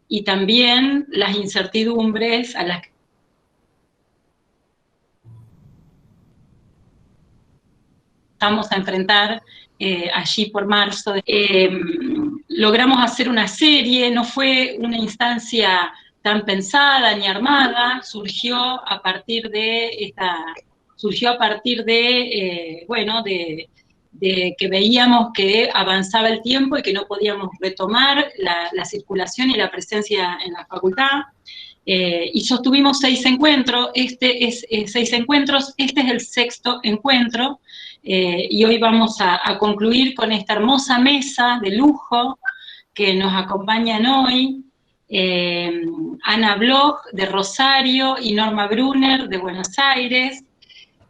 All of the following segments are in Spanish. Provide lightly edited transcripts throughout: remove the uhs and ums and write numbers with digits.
y también las incertidumbres a las que vamos a enfrentar allí por marzo. Logramos hacer una serie, no fue una instancia tan pensada ni armada, surgió a partir de que veíamos que avanzaba el tiempo y que no podíamos retomar la circulación y la presencia en la facultad. Y sostuvimos 6 encuentros, este es el 6º encuentro, y hoy vamos a concluir con esta hermosa mesa de lujo que nos acompañan hoy, Ana Bloch de Rosario y Norma Brunner de Buenos Aires,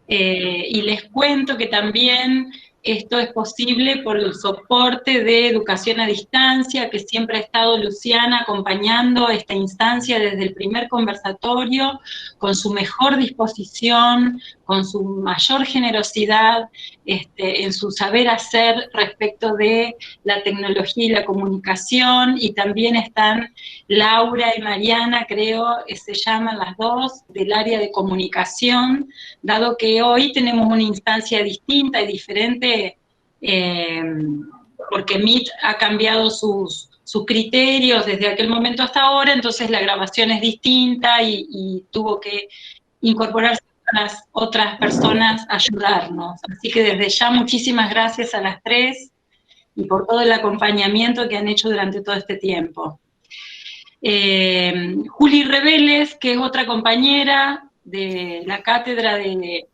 y les cuento que también esto es posible por el soporte de educación a distancia, que siempre ha estado Luciana acompañando esta instancia desde el primer conversatorio, con su mejor disposición, con su mayor generosidad en su saber hacer respecto de la tecnología y la comunicación, y también están Laura y Mariana, creo que se llaman las dos, del área de comunicación, dado que hoy tenemos una instancia distinta y diferente, porque Meet ha cambiado sus criterios desde aquel momento hasta ahora, entonces la grabación es distinta y tuvo que incorporarse las otras personas a ayudarnos. Así que desde ya muchísimas gracias a las 3 y por todo el acompañamiento que han hecho durante todo este tiempo. Juli Reveles, que es otra compañera de la Cátedra de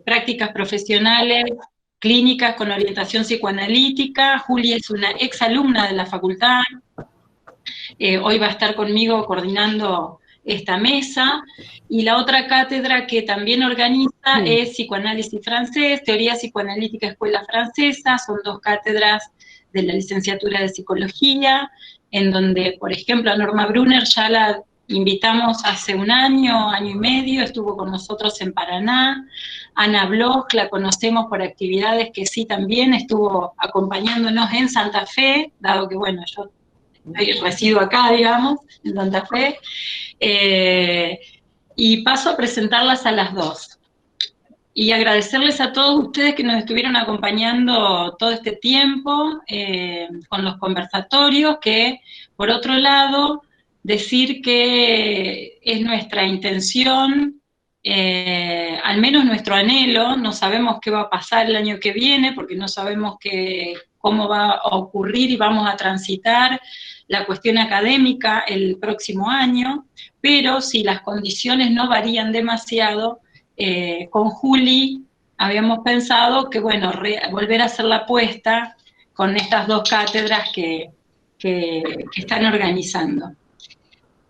Prácticas Profesionales Clínicas con Orientación Psicoanalítica. Juli es una exalumna de la facultad, hoy va a estar conmigo coordinando esta mesa, y la otra cátedra que también organiza es Psicoanálisis Francés, Teoría Psicoanalítica Escuela Francesa, son 2 cátedras de la licenciatura de Psicología, en donde, por ejemplo, a Norma Brunner ya la invitamos hace un año y medio, estuvo con nosotros en Paraná. Ana Bloch la conocemos por actividades que sí también estuvo acompañándonos en Santa Fe, dado que, bueno, yo resido acá, digamos, en Santa Fe, y paso a presentarlas a las 2. Y agradecerles a todos ustedes que nos estuvieron acompañando todo este tiempo con los conversatorios, que, por otro lado, decir que es nuestra intención, al menos nuestro anhelo, no sabemos qué va a pasar el año que viene, porque no sabemos cómo va a ocurrir y vamos a transitar la cuestión académica el próximo año, pero si las condiciones no varían demasiado, con Juli habíamos pensado que, bueno, volver a hacer la apuesta con estas 2 cátedras que están organizando.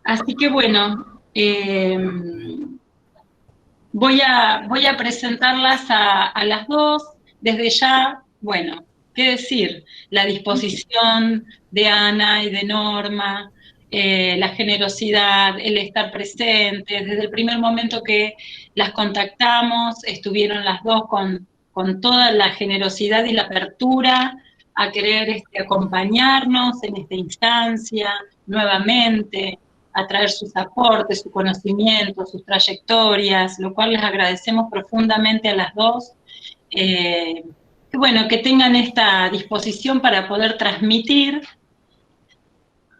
Así que, bueno, voy a presentarlas a las 2. Desde ya, bueno, qué decir, la disposición de Ana y de Norma, la generosidad, el estar presentes, desde el primer momento que las contactamos, estuvieron las 2 con toda la generosidad y la apertura a querer acompañarnos en esta instancia nuevamente, a traer sus aportes, su conocimiento, sus trayectorias, lo cual les agradecemos profundamente a las 2. Que, bueno, que tengan esta disposición para poder transmitir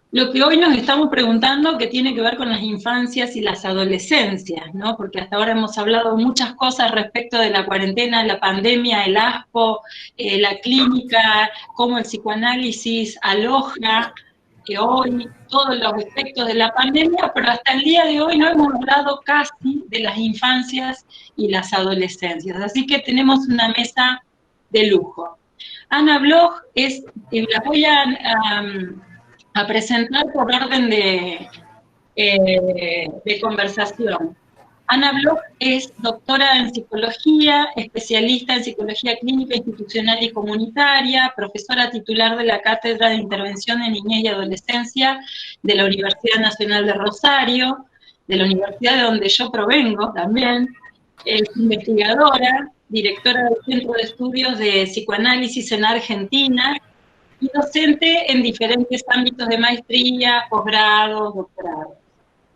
lo que hoy nos estamos preguntando, que tiene que ver con las infancias y las adolescencias, ¿no? Porque hasta ahora hemos hablado muchas cosas respecto de la cuarentena, la pandemia, el ASPO, la clínica, cómo el psicoanálisis aloja hoy todos los efectos de la pandemia, pero hasta el día de hoy no hemos hablado casi de las infancias y las adolescencias. Así que tenemos una mesa de lujo. Ana Bloch la voy a presentar por orden de conversación. Ana Bloch es doctora en psicología, especialista en psicología clínica, institucional y comunitaria, profesora titular de la Cátedra de Intervención en Niñez y Adolescencia de la Universidad Nacional de Rosario, de la universidad de donde yo provengo también. Es investigadora, directora del Centro de Estudios de Psicoanálisis en Argentina, y docente en diferentes ámbitos de maestría, posgrado, doctorado,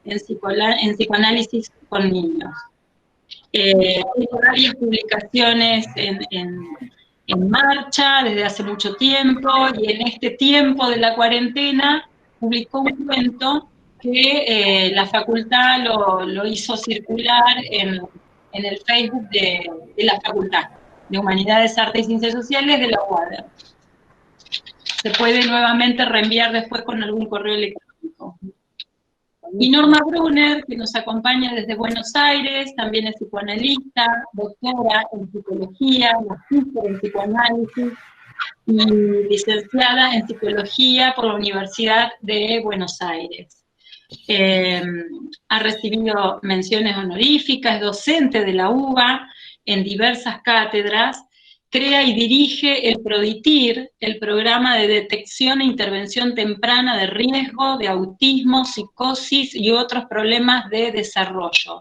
en psicoanálisis con niños. Tiene varias publicaciones en marcha desde hace mucho tiempo, y en este tiempo de la cuarentena publicó un cuento que la facultad lo hizo circular en el Facebook de la Facultad de Humanidades, Artes y Ciencias Sociales de la UADER. Se puede nuevamente reenviar después con algún correo electrónico. Y Norma Brunner, que nos acompaña desde Buenos Aires, también es psicoanalista, doctora en psicología, magíster en psicoanálisis y licenciada en psicología por la Universidad de Buenos Aires. Ha recibido menciones honoríficas, es docente de la UBA en diversas cátedras, crea y dirige el PRODITIR, el programa de detección e intervención temprana de riesgo de autismo, psicosis y otros problemas de desarrollo.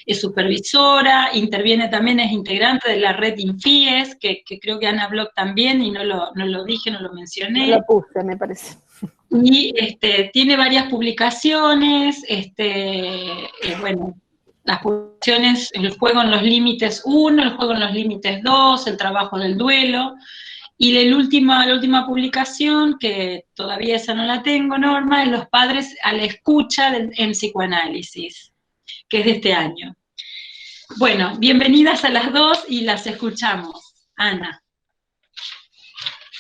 Es supervisora, interviene también, es integrante de la red Infies, que creo que Ana Bloch también, y no lo dije, no lo mencioné. No lo puse, me parece. Y tiene varias publicaciones, bueno, las publicaciones, el juego en los límites 1, el juego en los límites 2, el trabajo del duelo, y la última publicación, que todavía esa no la tengo, Norma, es Los padres a la escucha en psicoanálisis, que es de este año. Bueno, bienvenidas a las dos y las escuchamos. Ana.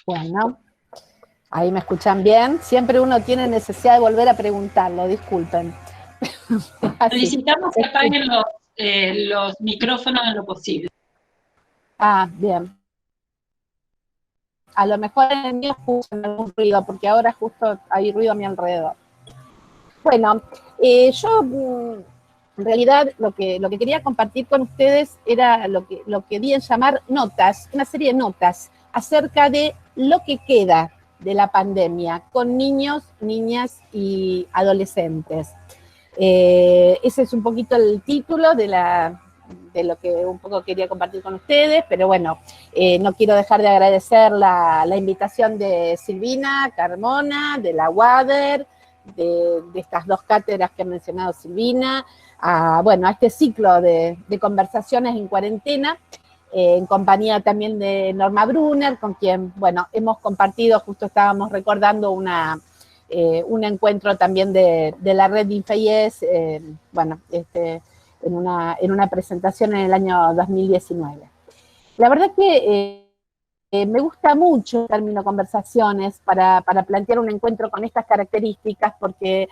Bueno, ahí me escuchan bien. Siempre uno tiene necesidad de volver a preguntarlo, disculpen. Solicitamos que apaguen los micrófonos en lo posible. Ah, bien. A lo mejor en el mío escuchan algún ruido, porque ahora justo hay ruido a mi alrededor. Bueno, yo en realidad lo que quería compartir con ustedes era lo que di en llamar notas, una serie de notas acerca de lo que queda de la pandemia con niños, niñas y adolescentes. Ese es un poquito el título de lo que un poco quería compartir con ustedes, pero bueno, no quiero dejar de agradecer la invitación de Silvina Carmona, de la UADER, de estas dos cátedras que ha mencionado Silvina, a este ciclo de conversaciones en cuarentena, en compañía también de Norma Brunner, con quien, bueno, hemos compartido, justo estábamos recordando un encuentro también de la red de Infies, en una presentación en el año 2019. La verdad que me gusta mucho el término conversaciones para plantear un encuentro con estas características, porque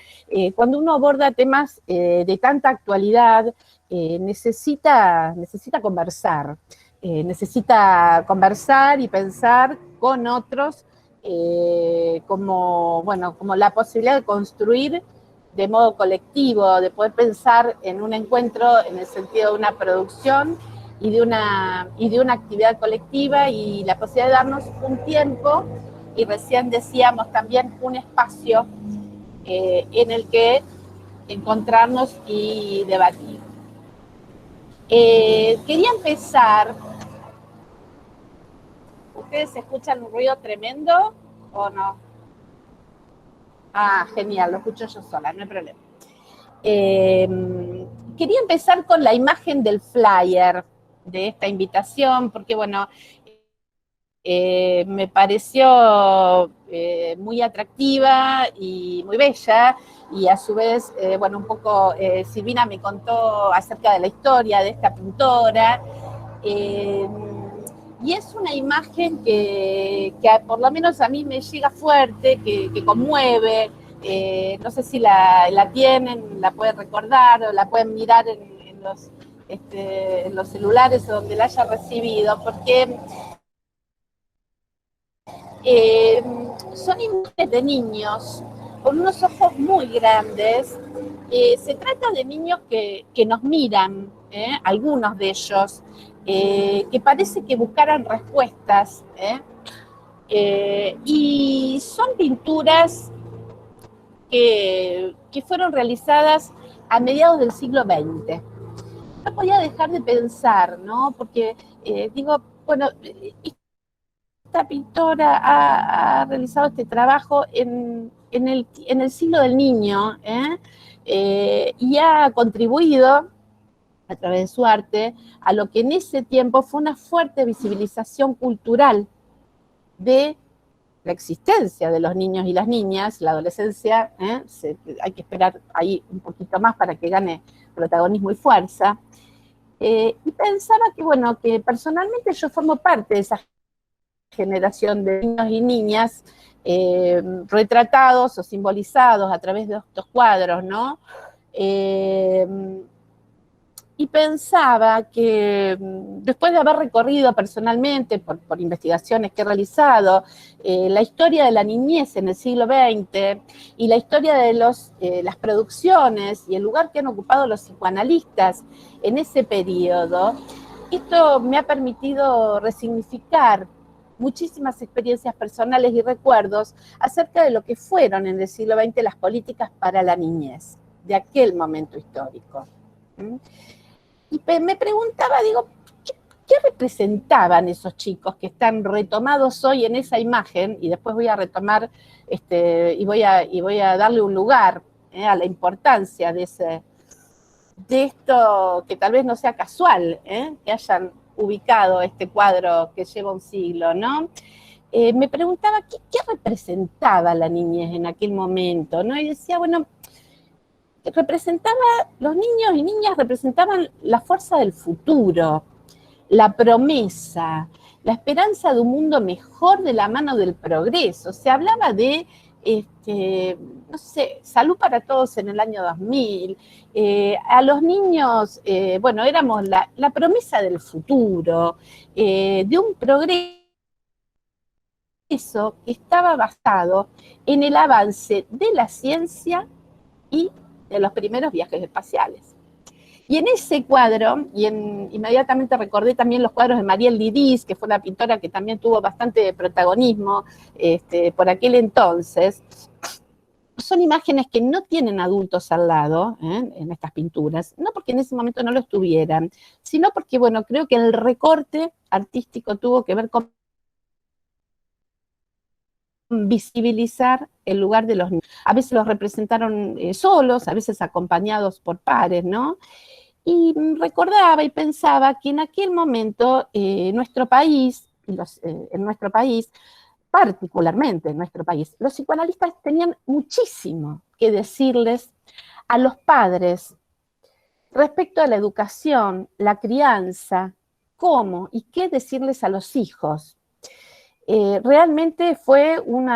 cuando uno aborda temas de tanta actualidad, necesita conversar. Necesita conversar y pensar con otros como la posibilidad de construir de modo colectivo, de poder pensar en un encuentro en el sentido de una producción y de una actividad colectiva, y la posibilidad de darnos un tiempo, y recién decíamos también un espacio en el que encontrarnos y debatir. Quería empezar. ¿Ustedes escuchan un ruido tremendo o no? Ah, genial, lo escucho yo sola, no hay problema. Quería empezar con la imagen del flyer de esta invitación, porque bueno, me pareció muy atractiva y muy bella, y a su vez, un poco Silvina me contó acerca de la historia de esta pintora, y es una imagen que por lo menos a mí me llega fuerte, que conmueve. No sé si la tienen, la pueden recordar o la pueden mirar en los celulares o donde la haya recibido, porque son imágenes de niños con unos ojos muy grandes. Se trata de niños que nos miran, algunos de ellos, que parece que buscaran respuestas, y son pinturas que fueron realizadas a mediados del siglo XX. No podía dejar de pensar, ¿no? Porque estas esta pintora ha realizado este trabajo en el siglo del niño, y ha contribuido a través de su arte a lo que en ese tiempo fue una fuerte visibilización cultural de la existencia de los niños y las niñas. La adolescencia, hay que esperar ahí un poquito más para que gane protagonismo y fuerza. Y pensaba que, bueno, que personalmente yo formo parte de esa generación de niños y niñas retratados o simbolizados a través de estos cuadros, ¿no? Y pensaba que después de haber recorrido personalmente por investigaciones que he realizado la historia de la niñez en el siglo XX y la historia de las producciones y el lugar que han ocupado los psicoanalistas en ese periodo, esto me ha permitido resignificar muchísimas experiencias personales y recuerdos acerca de lo que fueron en el siglo XX las políticas para la niñez, de aquel momento histórico. Y me preguntaba, digo, ¿qué representaban esos chicos que están retomados hoy en esa imagen? Y después voy a retomar y voy a darle un lugar a la importancia de esto, que tal vez no sea casual, que hayan ubicado este cuadro que lleva un siglo, ¿no? Me preguntaba qué representaba la niñez en aquel momento, ¿no? Y decía, bueno, los niños y niñas representaban la fuerza del futuro, la promesa, la esperanza de un mundo mejor de la mano del progreso. Se hablaba de, no sé, salud para todos en el año 2000. A los niños, bueno, éramos la promesa del futuro, de un progreso que estaba basado en el avance de la ciencia y de los primeros viajes espaciales. Y en ese cuadro, inmediatamente recordé también los cuadros de Marielle Didis, que fue una pintora que también tuvo bastante protagonismo por aquel entonces. Son imágenes que no tienen adultos al lado en estas pinturas, no porque en ese momento no lo estuvieran, sino porque, bueno, creo que el recorte artístico tuvo que ver con visibilizar el lugar de los niños. A veces los representaron solos, a veces acompañados por pares, ¿no? Y recordaba y pensaba que en aquel momento nuestro país, en nuestro país, particularmente en nuestro país, los psicoanalistas tenían muchísimo que decirles a los padres respecto a la educación, la crianza, cómo y qué decirles a los hijos. Realmente fue un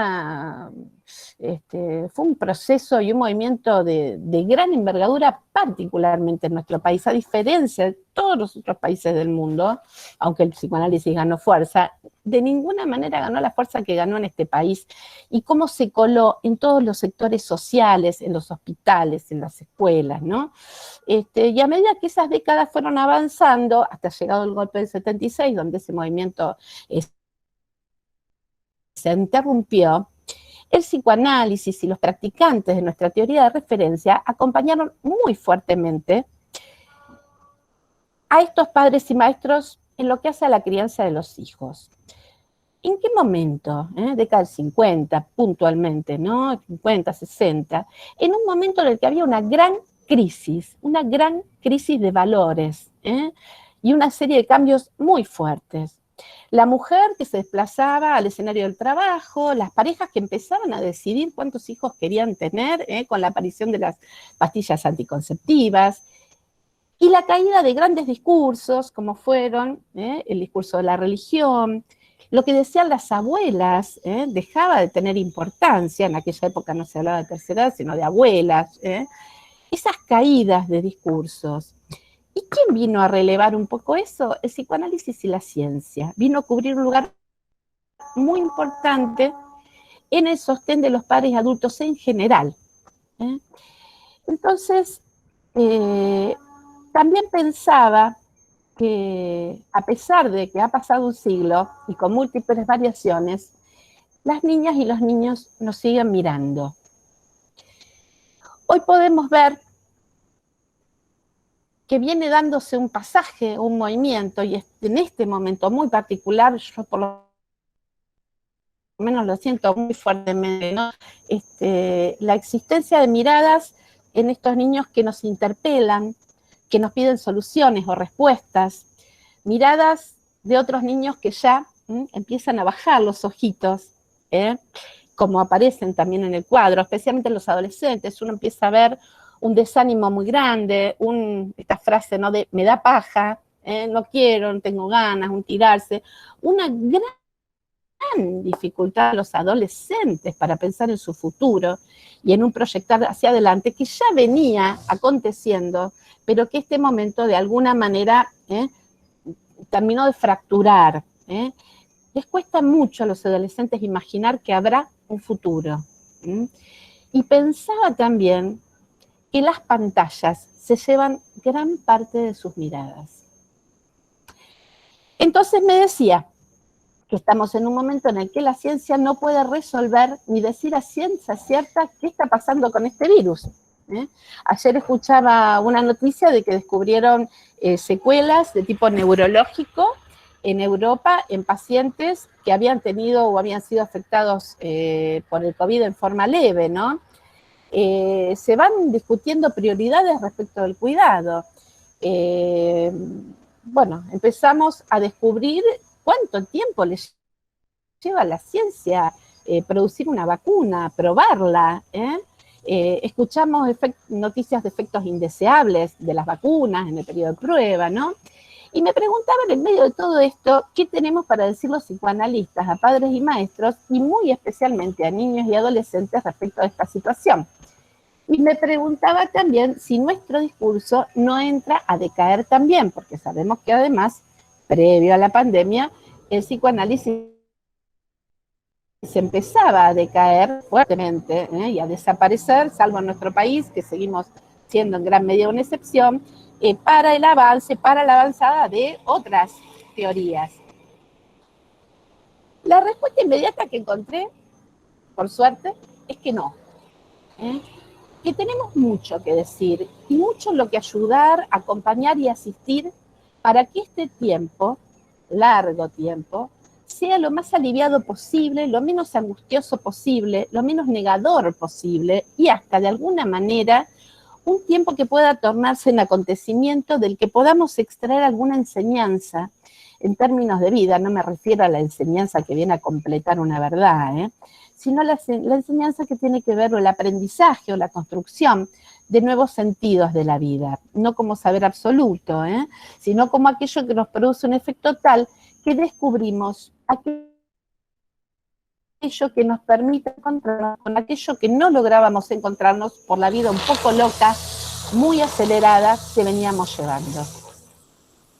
proceso y un movimiento de gran envergadura, particularmente en nuestro país, a diferencia de todos los otros países del mundo, aunque el psicoanálisis ganó fuerza, de ninguna manera ganó la fuerza que ganó en este país, y cómo se coló en todos los sectores sociales, en los hospitales, en las escuelas, ¿no? Y a medida que esas décadas fueron avanzando, hasta llegado el golpe del 76, donde ese movimiento se interrumpió, el psicoanálisis y los practicantes de nuestra teoría de referencia acompañaron muy fuertemente a estos padres y maestros en lo que hace a la crianza de los hijos. ¿En qué momento? Década del 50, puntualmente, ¿no? 50, 60, en un momento en el que había una gran crisis de valores, y una serie de cambios muy fuertes. La mujer que se desplazaba al escenario del trabajo, las parejas que empezaban a decidir cuántos hijos querían tener con la aparición de las pastillas anticonceptivas, y la caída de grandes discursos como fueron el discurso de la religión, lo que decían las abuelas dejaba de tener importancia. En aquella época no se hablaba de tercera edad, sino de abuelas. Esas caídas de discursos. ¿Y quién vino a relevar un poco eso? El psicoanálisis y la ciencia. Vino a cubrir un lugar muy importante en el sostén de los padres y adultos en general. Entonces, también pensaba que a pesar de que ha pasado un siglo y con múltiples variaciones, las niñas y los niños nos siguen mirando. Hoy podemos ver que viene dándose un pasaje, un movimiento, y en este momento muy particular, yo por lo menos lo siento muy fuertemente, ¿no? La existencia de miradas en estos niños que nos interpelan, que nos piden soluciones o respuestas, miradas de otros niños que ya empiezan a bajar los ojitos, como aparecen también en el cuadro, especialmente en los adolescentes. Uno empieza a ver un desánimo muy grande, esta frase, ¿no?, de me da paja, no quiero, no tengo ganas, un tirarse, una gran dificultad a los adolescentes para pensar en su futuro y en un proyectar hacia adelante que ya venía aconteciendo, pero que este momento de alguna manera terminó de fracturar. Les cuesta mucho a los adolescentes imaginar que habrá un futuro. Y pensaba también que las pantallas se llevan gran parte de sus miradas. Entonces me decía que estamos en un momento en el que la ciencia no puede resolver ni decir a ciencia cierta qué está pasando con este virus. Ayer escuchaba una noticia de que descubrieron secuelas de tipo neurológico en Europa en pacientes que habían tenido o habían sido afectados por el COVID en forma leve, ¿no? Se van discutiendo prioridades respecto del cuidado. Bueno, empezamos a descubrir cuánto tiempo les lleva a la ciencia producir una vacuna, probarla. Escuchamos noticias de efectos indeseables de las vacunas en el periodo de prueba, ¿no? Y me preguntaban en medio de todo esto, ¿qué tenemos para decir los psicoanalistas a padres y maestros, y muy especialmente a niños y adolescentes respecto a esta situación? Y me preguntaba también si nuestro discurso no entra a decaer también, porque sabemos que además, previo a la pandemia, el psicoanálisis se empezaba a decaer fuertemente y a desaparecer, salvo en nuestro país, que seguimos siendo en gran medida una excepción, para el avance, para la avanzada de otras teorías. La respuesta inmediata que encontré, por suerte, es que no. Que tenemos mucho que decir y mucho en lo que ayudar, acompañar y asistir para que este tiempo, largo tiempo, sea lo más aliviado posible, lo menos angustioso posible, lo menos negador posible y hasta de alguna manera un tiempo que pueda tornarse en acontecimiento del que podamos extraer alguna enseñanza en términos de vida. No me refiero a la enseñanza que viene a completar una verdad, sino la enseñanza que tiene que ver con el aprendizaje o la construcción de nuevos sentidos de la vida, no como saber absoluto, sino como aquello que nos produce un efecto tal que descubrimos aquello que nos permite encontrarnos con aquello que no lográbamos encontrarnos por la vida un poco loca, muy acelerada, que veníamos llevando.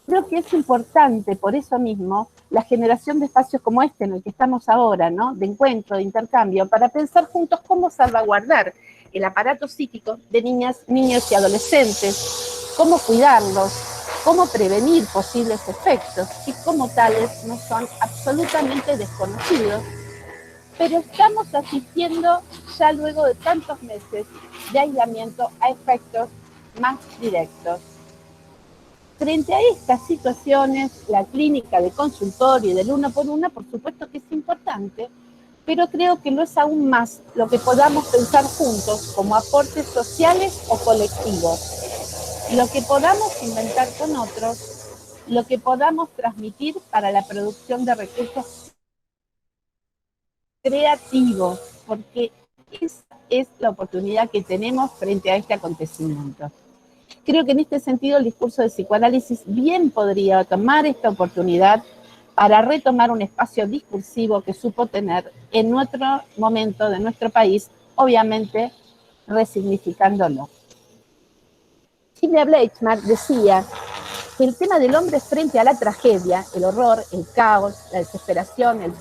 Creo que es importante, por eso mismo, la generación de espacios como este en el que estamos ahora, ¿no?, de encuentro, de intercambio, para pensar juntos cómo salvaguardar el aparato psíquico de niñas, niños y adolescentes, cómo cuidarlos, cómo prevenir posibles efectos, y como tales no son absolutamente desconocidos, pero estamos asistiendo ya luego de tantos meses de aislamiento a efectos más directos. Frente a estas situaciones, la clínica de consultorio y del uno por uno, por supuesto que es importante, pero creo que no es aún más lo que podamos pensar juntos como aportes sociales o colectivos, lo que podamos inventar con otros, lo que podamos transmitir para la producción de recursos creativos, porque esa es la oportunidad que tenemos frente a este acontecimiento. Creo que en este sentido el discurso de psicoanálisis bien podría tomar esta oportunidad para retomar un espacio discursivo que supo tener en otro momento de nuestro país, obviamente resignificándolo. Silvia Bleichmann decía que el tema del hombre frente a la tragedia, el horror, el caos, la desesperación, el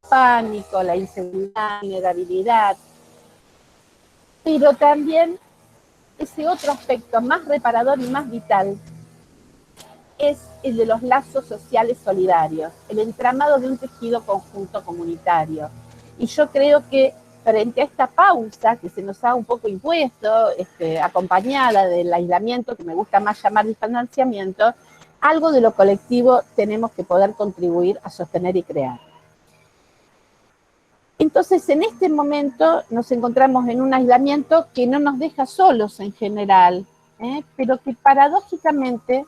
pánico, la inseguridad, la vulnerabilidad, pero también ese otro aspecto más reparador y más vital es el de los lazos sociales solidarios, el entramado de un tejido conjunto comunitario. Y yo creo que frente a esta pausa que se nos ha un poco impuesto, acompañada del aislamiento, que me gusta más llamar distanciamiento, algo de lo colectivo tenemos que poder contribuir a sostener y crear. Entonces, en este momento nos encontramos en un aislamiento que no nos deja solos en general, pero que paradójicamente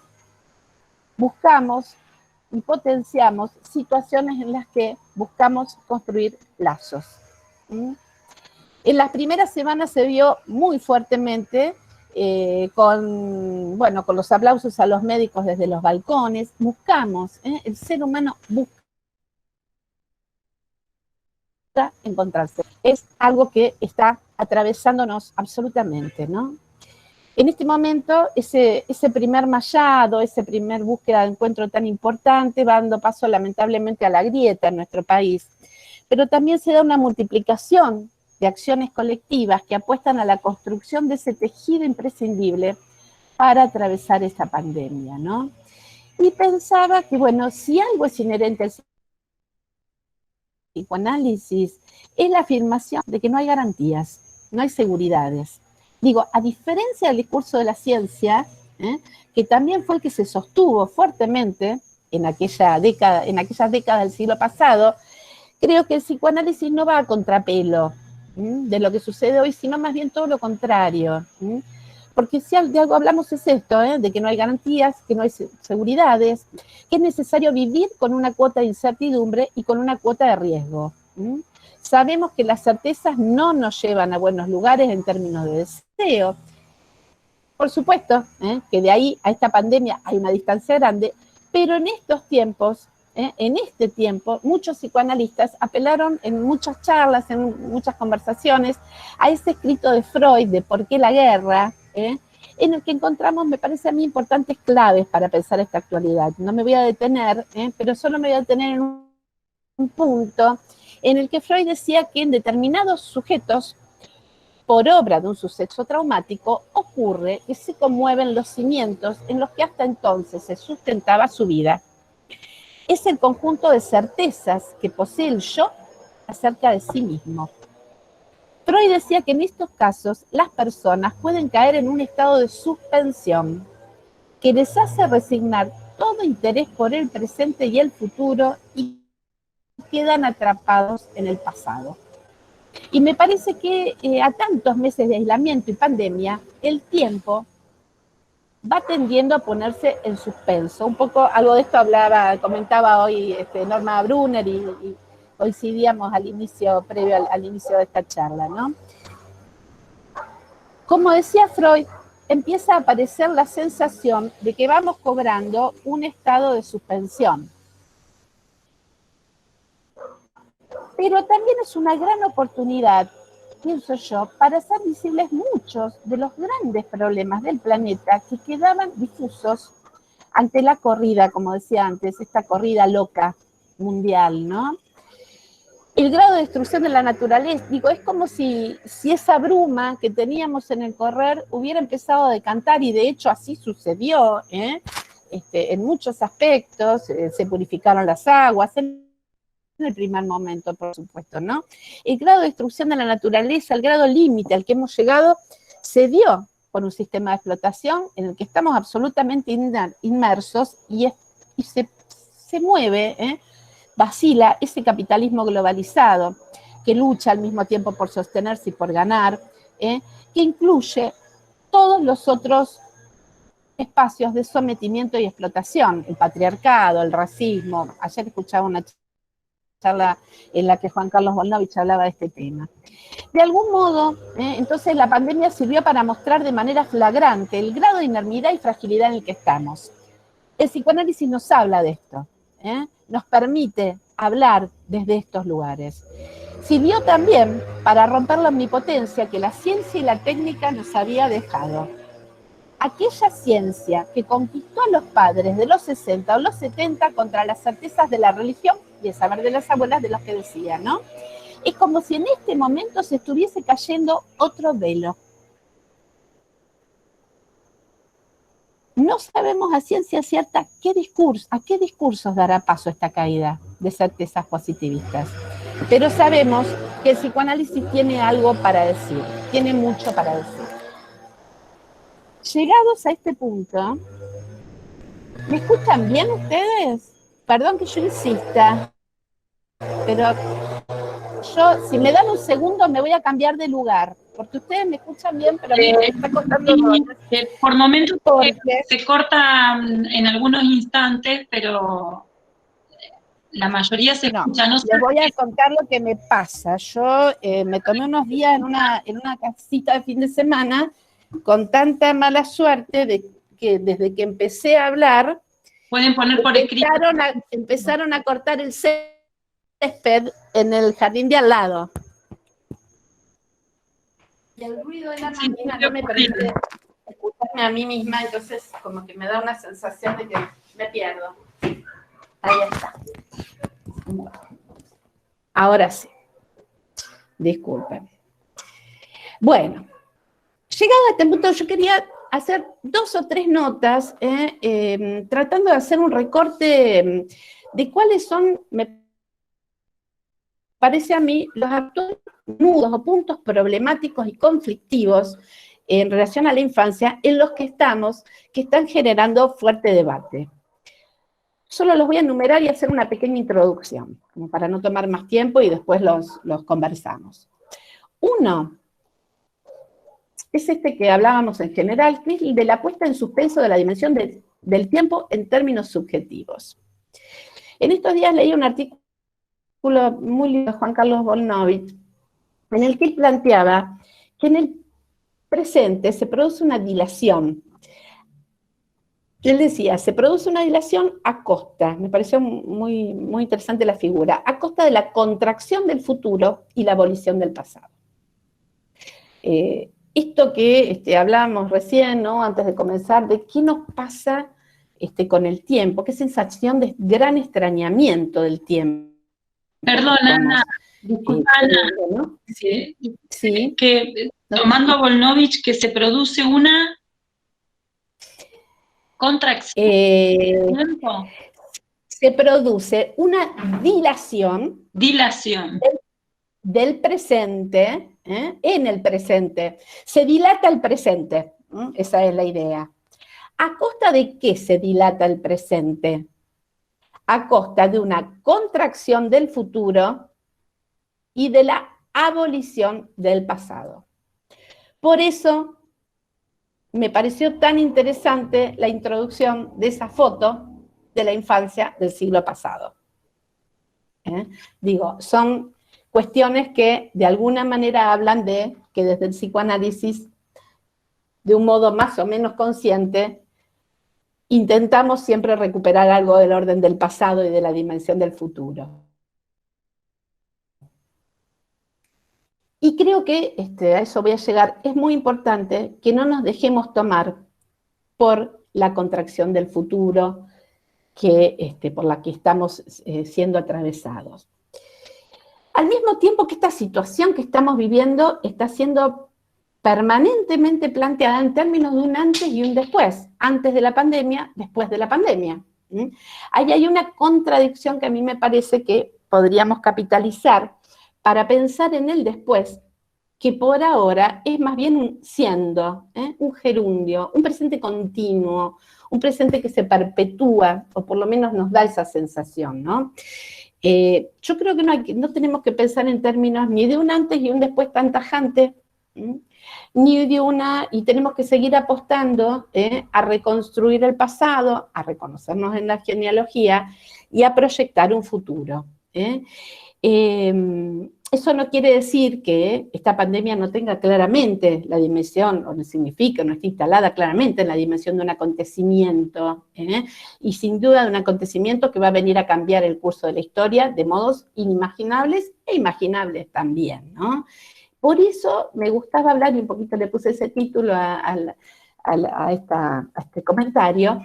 buscamos y potenciamos situaciones en las que buscamos construir lazos. En las primeras semanas se vio muy fuertemente con los aplausos a los médicos desde los balcones. Buscamos, el ser humano busca encontrarse. Es algo que está atravesándonos absolutamente, ¿no? En este momento, ese primer mallado, esa primer búsqueda de encuentro tan importante va dando paso lamentablemente a la grieta en nuestro país, pero también se da una multiplicación de acciones colectivas que apuestan a la construcción de ese tejido imprescindible para atravesar esta pandemia, ¿no? Y pensaba que, bueno, si algo es inherente al psicoanálisis, es la afirmación de que no hay garantías, no hay seguridades. Digo, a diferencia del discurso de la ciencia, que también fue el que se sostuvo fuertemente en aquellas décadas del siglo pasado, creo que el psicoanálisis no va a contrapelo de lo que sucede hoy, sino más bien todo lo contrario. Porque si de algo hablamos es esto, de que no hay garantías, que no hay seguridades, que es necesario vivir con una cuota de incertidumbre y con una cuota de riesgo. Sabemos que las certezas no nos llevan a buenos lugares en términos de deseo. Por supuesto, que de ahí a esta pandemia hay una distancia grande, pero en estos tiempos, en este tiempo, muchos psicoanalistas apelaron en muchas charlas, en muchas conversaciones, a ese escrito de Freud de ¿Por qué la guerra?, en el que encontramos, me parece a mí, importantes claves para pensar esta actualidad. No me voy a detener, pero solo me voy a detener en un punto en el que Freud decía que en determinados sujetos, por obra de un suceso traumático, ocurre que se conmueven los cimientos en los que hasta entonces se sustentaba su vida. Es el conjunto de certezas que posee el yo acerca de sí mismo. Freud decía que en estos casos las personas pueden caer en un estado de suspensión que les hace resignar todo interés por el presente y el futuro y quedan atrapados en el pasado. Y me parece que a tantos meses de aislamiento y pandemia, el tiempo va tendiendo a ponerse en suspenso. Un poco algo de esto comentaba hoy Norma Brunner y coincidíamos previo al inicio de esta charla, ¿no? Como decía Freud, empieza a aparecer la sensación de que vamos cobrando un estado de suspensión. Pero también es una gran oportunidad, pienso yo, para hacer visibles muchos de los grandes problemas del planeta que quedaban difusos ante la corrida, como decía antes, esta corrida loca mundial, ¿no? El grado de destrucción de la naturaleza, es como si esa bruma que teníamos en el correr hubiera empezado a decantar, y de hecho así sucedió, en muchos aspectos, se purificaron las aguas, en el primer momento, por supuesto, ¿no? El grado de destrucción de la naturaleza, el grado límite al que hemos llegado, se dio por un sistema de explotación en el que estamos absolutamente inmersos y se mueve, vacila ese capitalismo globalizado que lucha al mismo tiempo por sostenerse y por ganar, que incluye todos los otros espacios de sometimiento y explotación, el patriarcado, el racismo. Ayer escuchaba una charla en la que Juan Carlos Volnovich hablaba de este tema. De algún modo, entonces la pandemia sirvió para mostrar de manera flagrante el grado de inermidad y fragilidad en el que estamos. El psicoanálisis nos habla de esto, nos permite hablar desde estos lugares. Sirvió también para romper la omnipotencia que la ciencia y la técnica nos había dejado. Aquella ciencia que conquistó a los padres de los 60 o los 70 contra las certezas de la religión y el saber de las abuelas de los que decían, ¿no? Es como si en este momento se estuviese cayendo otro velo. No sabemos a ciencia cierta a qué discursos dará paso esta caída de certezas positivistas. Pero sabemos que el psicoanálisis tiene algo para decir, tiene mucho para decir. Llegados a este punto, ¿me escuchan bien ustedes? Perdón que yo insista, pero Yo, si me dan un segundo, me voy a cambiar de lugar, porque ustedes me escuchan bien, pero a mí me está costando por momentos porque se corta en algunos instantes, pero la mayoría se escucha. No sé. Les voy a contar lo que me pasa. Yo me tomé unos días en una casita de fin de semana con tanta mala suerte de que desde que empecé a hablar, pueden poner por escrito. Empezaron a cortar el césped en el jardín de al lado. Y el ruido de la máquina no me permite escucharme a mí misma, entonces como que me da una sensación de que me pierdo. Ahí está. Ahora sí. Disculpen. Bueno, llegado a este punto, yo quería hacer 2 o 3 notas, tratando de hacer un recorte de cuáles son, me parece a mí, los actuales nudos o puntos problemáticos y conflictivos en relación a la infancia en los que estamos, que están generando fuerte debate. Solo los voy a enumerar y hacer una pequeña introducción, como para no tomar más tiempo y después los conversamos. Uno es este que hablábamos en general, que es el de la puesta en suspenso de la dimensión del tiempo en términos subjetivos. En estos días leí un artículo muy lindo de Juan Carlos Volnovich, en el que él planteaba que en el presente se produce una dilación. Él decía, se produce una dilación a costa, me pareció muy, muy interesante la figura, a costa de la contracción del futuro y la abolición del pasado. Esto que hablábamos recién, ¿no? Antes de comenzar, de qué nos pasa con el tiempo, qué sensación de gran extrañamiento del tiempo. Perdón, Ana, disculpa, Ana, ¿no? Sí. Que tomando a Volnovich, que se produce una contracción del tiempo. Se produce una dilación del presente, en el presente. Se dilata el presente, esa es la idea. ¿A costa de qué se dilata el presente? A costa de una contracción del futuro y de la abolición del pasado. Por eso me pareció tan interesante la introducción de esa foto de la infancia del siglo pasado. Digo, son cuestiones que de alguna manera hablan de que desde el psicoanálisis, de un modo más o menos consciente, intentamos siempre recuperar algo del orden del pasado y de la dimensión del futuro. Y creo que, a eso voy a llegar, es muy importante que no nos dejemos tomar por la contracción del futuro por la que estamos siendo atravesados. Al mismo tiempo que esta situación que estamos viviendo está siendo permanentemente planteada en términos de un antes y un después, antes de la pandemia, después de la pandemia. Ahí hay una contradicción que a mí me parece que podríamos capitalizar para pensar en el después, que por ahora es más bien un gerundio, un presente continuo, un presente que se perpetúa, o por lo menos nos da esa sensación, ¿no? Yo creo que no tenemos que pensar en términos ni de un antes y un después tan tajante, ni de y tenemos que seguir apostando a reconstruir el pasado, a reconocernos en la genealogía y a proyectar un futuro. Eso no quiere decir que esta pandemia no tenga claramente la dimensión, o no significa, no esté instalada claramente en la dimensión de un acontecimiento, y sin duda de un acontecimiento que va a venir a cambiar el curso de la historia de modos inimaginables e imaginables también, ¿no? Por eso me gustaba hablar, y un poquito le puse ese título a este comentario,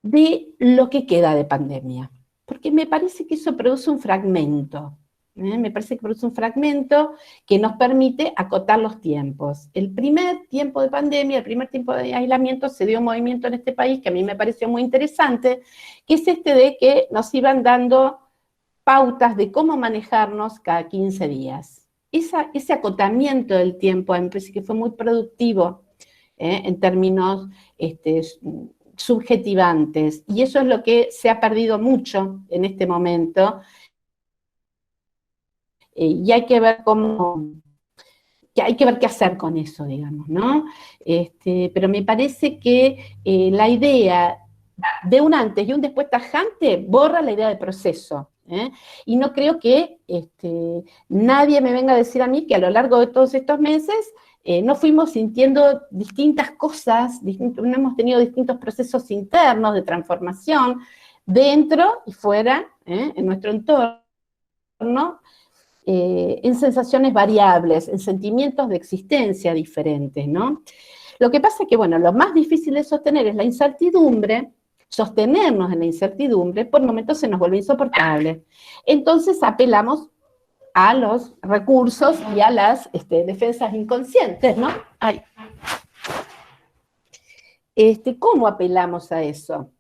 de lo que queda de pandemia. Porque me parece que eso produce un fragmento. Me parece que produce un fragmento que nos permite acotar los tiempos. El primer tiempo de pandemia, el primer tiempo de aislamiento, se dio un movimiento en este país que a mí me pareció muy interesante, que es de que nos iban dando pautas de cómo manejarnos cada 15 días. Ese acotamiento del tiempo me parece que fue muy productivo en términos subjetivantes, y eso es lo que se ha perdido mucho en este momento, y hay que ver hay que ver qué hacer con eso, digamos, ¿no? Pero me parece que la idea de un antes y un después tajante borra la idea de proceso. Y no creo que nadie me venga a decir a mí que a lo largo de todos estos meses no fuimos sintiendo distintas cosas, no hemos tenido distintos procesos internos de transformación dentro y fuera, en nuestro entorno, en sensaciones variables, en sentimientos de existencia diferentes, ¿no? Lo que pasa es que, bueno, lo más difícil de sostener es la incertidumbre. Sostenernos en la incertidumbre por momentos se nos vuelve insoportable. Entonces apelamos a los recursos y a las defensas inconscientes, ¿no? Ay. ¿Cómo apelamos a eso?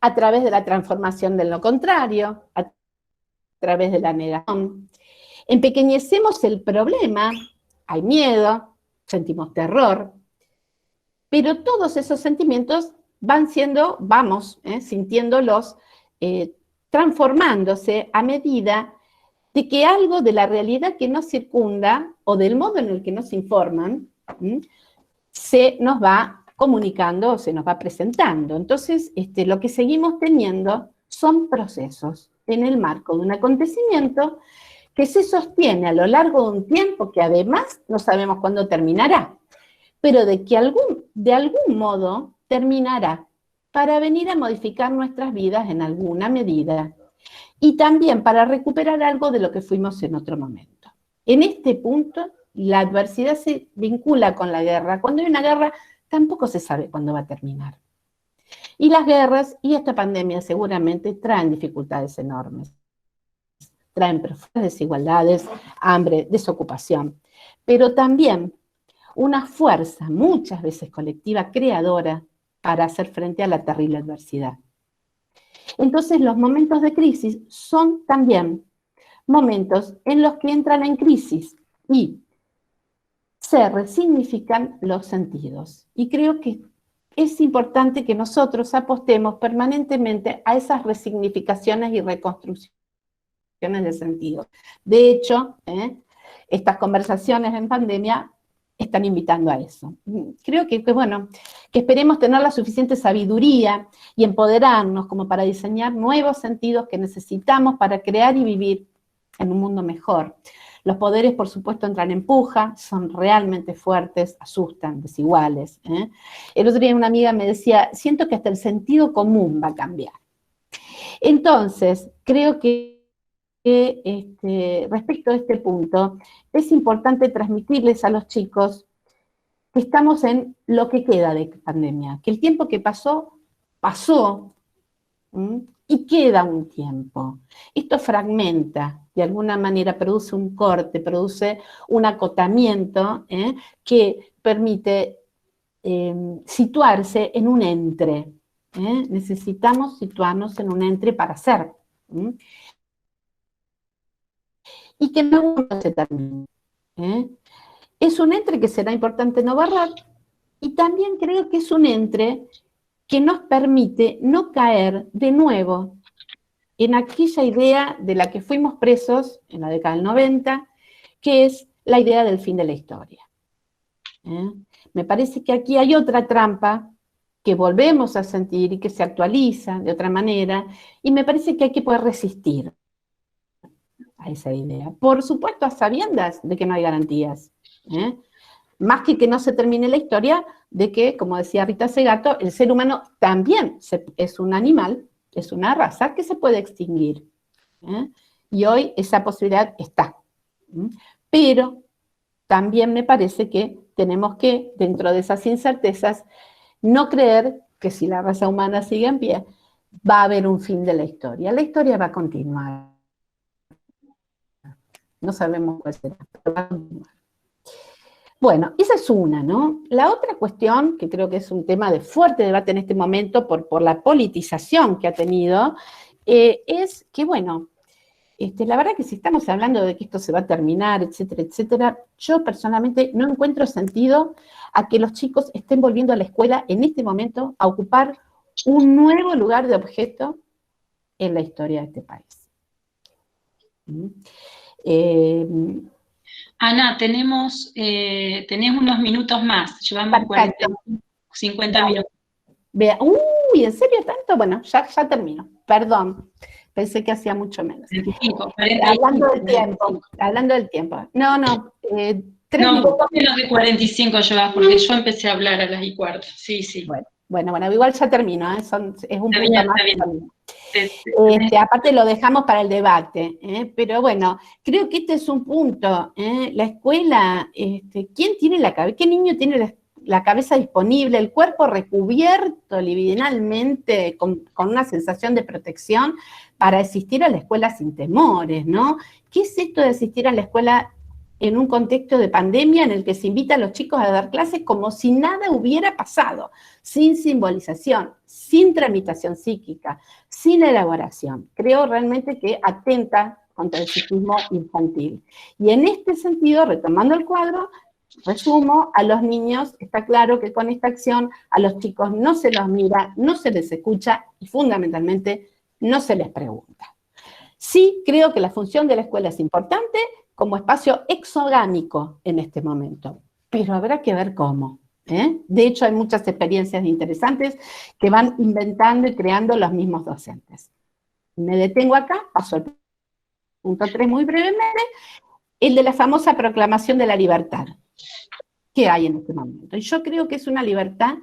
A través de la transformación de lo contrario, a través de la negación. Empequeñecemos el problema, hay miedo, sentimos terror, pero todos esos sentimientos vamos sintiéndolos, transformándose a medida de que algo de la realidad que nos circunda o del modo en el que nos informan se nos va comunicando o se nos va presentando. Entonces, lo que seguimos teniendo son procesos en el marco de un acontecimiento que se sostiene a lo largo de un tiempo que además no sabemos cuándo terminará, pero de que de algún modo terminará para venir a modificar nuestras vidas en alguna medida y también para recuperar algo de lo que fuimos en otro momento. En este punto, la adversidad se vincula con la guerra. Cuando hay una guerra, tampoco se sabe cuándo va a terminar. Y las guerras y esta pandemia seguramente traen dificultades enormes. Traen profundas desigualdades, hambre, desocupación, pero también una fuerza muchas veces colectiva, creadora, para hacer frente a la terrible adversidad. Entonces los momentos de crisis son también momentos en los que entran en crisis y se resignifican los sentidos. Y creo que es importante que nosotros apostemos permanentemente a esas resignificaciones y reconstrucciones de sentido. De hecho, estas conversaciones en pandemia están invitando a eso. Creo que esperemos tener la suficiente sabiduría y empoderarnos como para diseñar nuevos sentidos que necesitamos para crear y vivir en un mundo mejor. Los poderes, por supuesto, entran en puja, son realmente fuertes, asustan, desiguales. El otro día una amiga me decía, siento que hasta el sentido común va a cambiar. Entonces, creo que respecto a este punto, es importante transmitirles a los chicos que estamos en lo que queda de pandemia, que el tiempo que pasó, pasó, y queda un tiempo. Esto fragmenta, de alguna manera produce un corte, produce un acotamiento que permite situarse en un entre. Necesitamos situarnos en un entre para ser. Y que no se termine. Es un entre que será importante no barrar, y también creo que es un entre que nos permite no caer de nuevo en aquella idea de la que fuimos presos en la década del 90, que es la idea del fin de la historia. Me parece que aquí hay otra trampa que volvemos a sentir y que se actualiza de otra manera, y me parece que hay que poder resistir a esa idea. Por supuesto, a sabiendas de que no hay garantías. Más que no se termine la historia de que, como decía Rita Segato, el ser humano también es un animal, es una raza que se puede extinguir. Y hoy esa posibilidad está. Pero también me parece que tenemos que, dentro de esas incertezas, no creer que si la raza humana sigue en pie, va a haber un fin de la historia. La historia va a continuar. No sabemos cuál será, pero va a continuar. Bueno, esa es una, ¿no? La otra cuestión, que creo que es un tema de fuerte debate en este momento por la politización que ha tenido, es que, bueno, la verdad que si estamos hablando de que esto se va a terminar, etcétera, etcétera, yo personalmente no encuentro sentido a que los chicos estén volviendo a la escuela en este momento a ocupar un nuevo lugar de objeto en la historia de este país. Ana, tenés unos minutos más, llevamos 40, 50 minutos. Vea, uy, ¿en serio tanto? Bueno, ya termino, perdón, pensé que hacía mucho menos. 45, 45. Hablando del tiempo. No, 3 no, minutos. poco menos de 45 llevas, porque yo empecé a hablar a las 1:15, sí. Bueno, igual ya termino, es un punto bien, más. Está bien. Aparte lo dejamos para el debate, pero bueno, creo que este es un punto. La escuela, ¿quién tiene la cabeza? ¿Qué niño tiene la cabeza disponible, el cuerpo recubierto libidinalmente con una sensación de protección para asistir a la escuela sin temores, ¿no? ¿Qué es esto de asistir a la escuela en un contexto de pandemia en el que se invita a los chicos a dar clases como si nada hubiera pasado, sin simbolización, sin tramitación psíquica, sin elaboración? Creo realmente que atenta contra el psiquismo infantil. Y en este sentido, retomando el cuadro, resumo, a los niños, está claro que con esta acción a los chicos no se los mira, no se les escucha y fundamentalmente no se les pregunta. Sí, creo que la función de la escuela es importante como espacio exogámico en este momento, pero habrá que ver cómo. De hecho, hay muchas experiencias interesantes que van inventando y creando los mismos docentes. Me detengo acá, paso al punto 3 muy brevemente, el de la famosa proclamación de la libertad. ¿Qué hay en este momento? Y yo creo que es una libertad.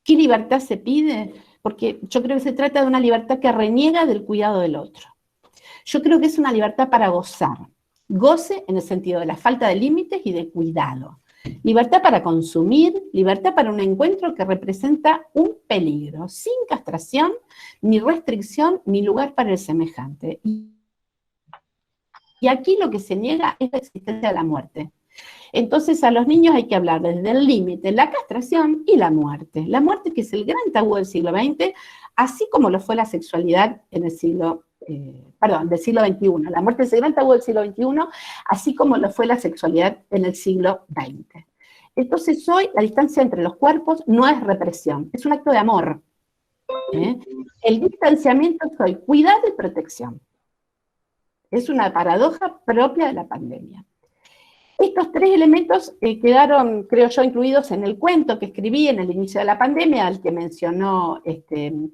¿Qué libertad se pide? Porque yo creo que se trata de una libertad que reniega del cuidado del otro. Yo creo que es una libertad para gozar. Goce en el sentido de la falta de límites y de cuidado. Libertad para consumir, libertad para un encuentro que representa un peligro, sin castración, ni restricción, ni lugar para el semejante. Y aquí lo que se niega es la existencia de la muerte. Entonces a los niños hay que hablar desde el límite, la castración y la muerte. La muerte, que es el gran tabú del siglo XX, así como lo fue la sexualidad en el del siglo XXI. La muerte es el gran tabú del siglo XXI, así como lo fue la sexualidad en el siglo XX. Entonces hoy la distancia entre los cuerpos no es represión, es un acto de amor. El distanciamiento es hoy cuidado y protección. Es una paradoja propia de la pandemia. Estos 3 elementos quedaron, creo yo, incluidos en el cuento que escribí en el inicio de la pandemia, al que mencionó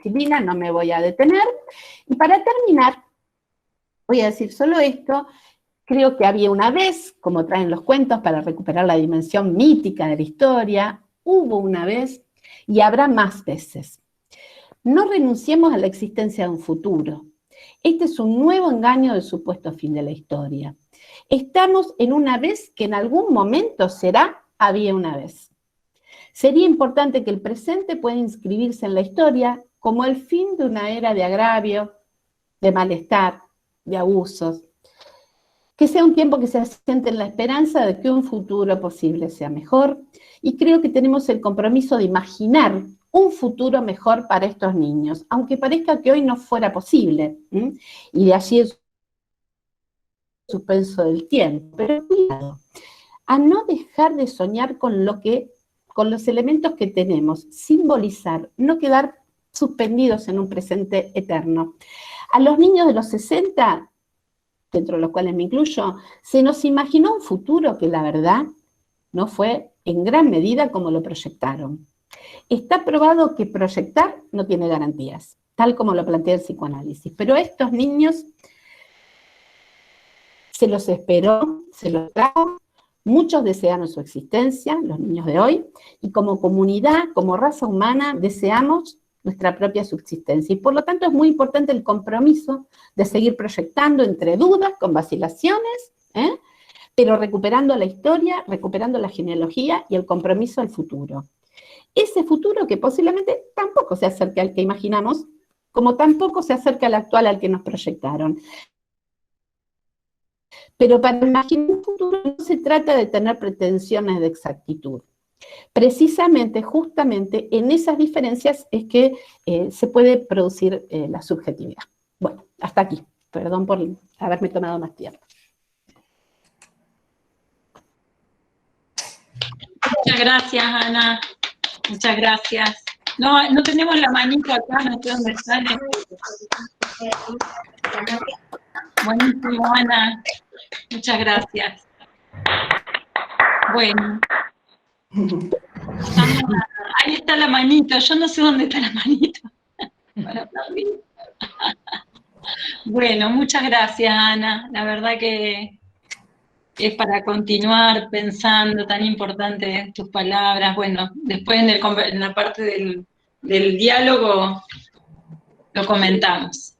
Silvina, no me voy a detener. Y para terminar, voy a decir solo esto: creo que había una vez, como traen los cuentos para recuperar la dimensión mítica de la historia, hubo una vez y habrá más veces. No renunciemos a la existencia de un futuro. Este es un nuevo engaño del supuesto fin de la historia. Estamos en una vez que en algún momento será había una vez. Sería importante que el presente pueda inscribirse en la historia como el fin de una era de agravio, de malestar, de abusos. Que sea un tiempo que se asiente en la esperanza de que un futuro posible sea mejor, y creo que tenemos el compromiso de imaginar un futuro mejor para estos niños, aunque parezca que hoy no fuera posible, y de allí el suspenso del tiempo. Pero cuidado, a no dejar de soñar con los elementos que tenemos, simbolizar, no quedar suspendidos en un presente eterno. A los niños de los 60, dentro de los cuales me incluyo, se nos imaginó un futuro que la verdad no fue en gran medida como lo proyectaron. Está probado que proyectar no tiene garantías, tal como lo plantea el psicoanálisis, pero a estos niños se los esperó, se los trajo, muchos desearon su existencia, los niños de hoy, y como comunidad, como raza humana, deseamos nuestra propia subsistencia. Y por lo tanto es muy importante el compromiso de seguir proyectando entre dudas, con vacilaciones, pero recuperando la historia, recuperando la genealogía y el compromiso al futuro. Ese futuro que posiblemente tampoco se acerca al que imaginamos, como tampoco se acerca al actual al que nos proyectaron. Pero para imaginar un futuro no se trata de tener pretensiones de exactitud. Precisamente, justamente, en esas diferencias es que se puede producir la subjetividad. Bueno, hasta aquí. Perdón por haberme tomado más tiempo. Muchas gracias, Ana. Muchas gracias. No tenemos la manito acá, no sé dónde sale. Buenísimo, Ana. Muchas gracias. Bueno. Ahí está la manito, yo no sé dónde está la manito. Para aplaudir. Bueno, muchas gracias, Ana. La verdad que es para continuar pensando, tan importante tus palabras. Bueno, después en la parte del diálogo lo comentamos.